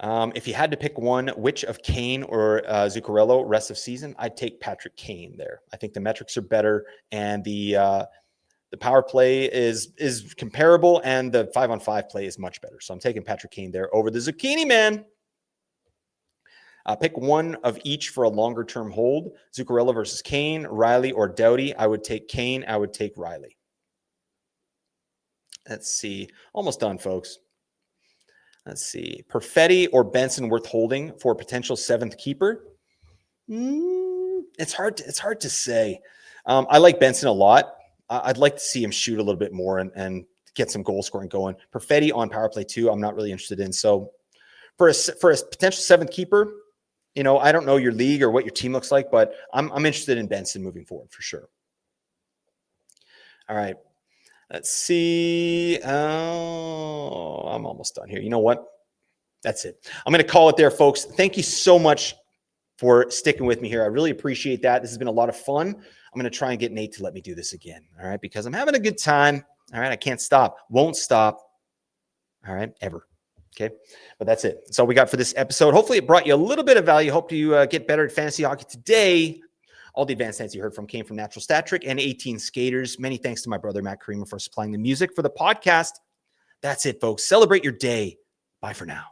If you had to pick one, which of Kane or Zuccarello rest of season, I'd take Patrick Kane there. I think the metrics are better, and the power play is comparable, and the 5-on-5 play is much better. So I'm taking Patrick Kane there over the Zucchini Man. Pick one of each for a longer-term hold. Zuccarello versus Kane, Riley or Doughty. I would take Kane. I would take Riley. Let's see. Almost done, folks. Let's see. Perfetti or Benson worth holding for a potential 7th keeper? It's hard to say. I like Benson a lot. I'd like to see him shoot a little bit more and get some goal scoring going. Perfetti on power play 2, I'm not really interested in. So for a potential 7th keeper, I don't know your league or what your team looks like, but I'm interested in Benson moving forward for sure. All right. Let's see. Oh, I'm almost done here. You know what? That's it. I'm going to call it there, folks. Thank you so much for sticking with me here. I really appreciate that. This has been a lot of fun. I'm going to try and get Nate to let me do this again. All right. Because I'm having a good time. All right. I can't stop. Won't stop. All right. Ever. Okay. But that's it. That's all we got for this episode. Hopefully it brought you a little bit of value. Hope you get better at fantasy hockey today. All the advanced stats you heard from came from Natural Stat Trick and 18 Skaters. Many thanks to my brother, Matt Creamer, for supplying the music for the podcast. That's it, folks. Celebrate your day. Bye for now.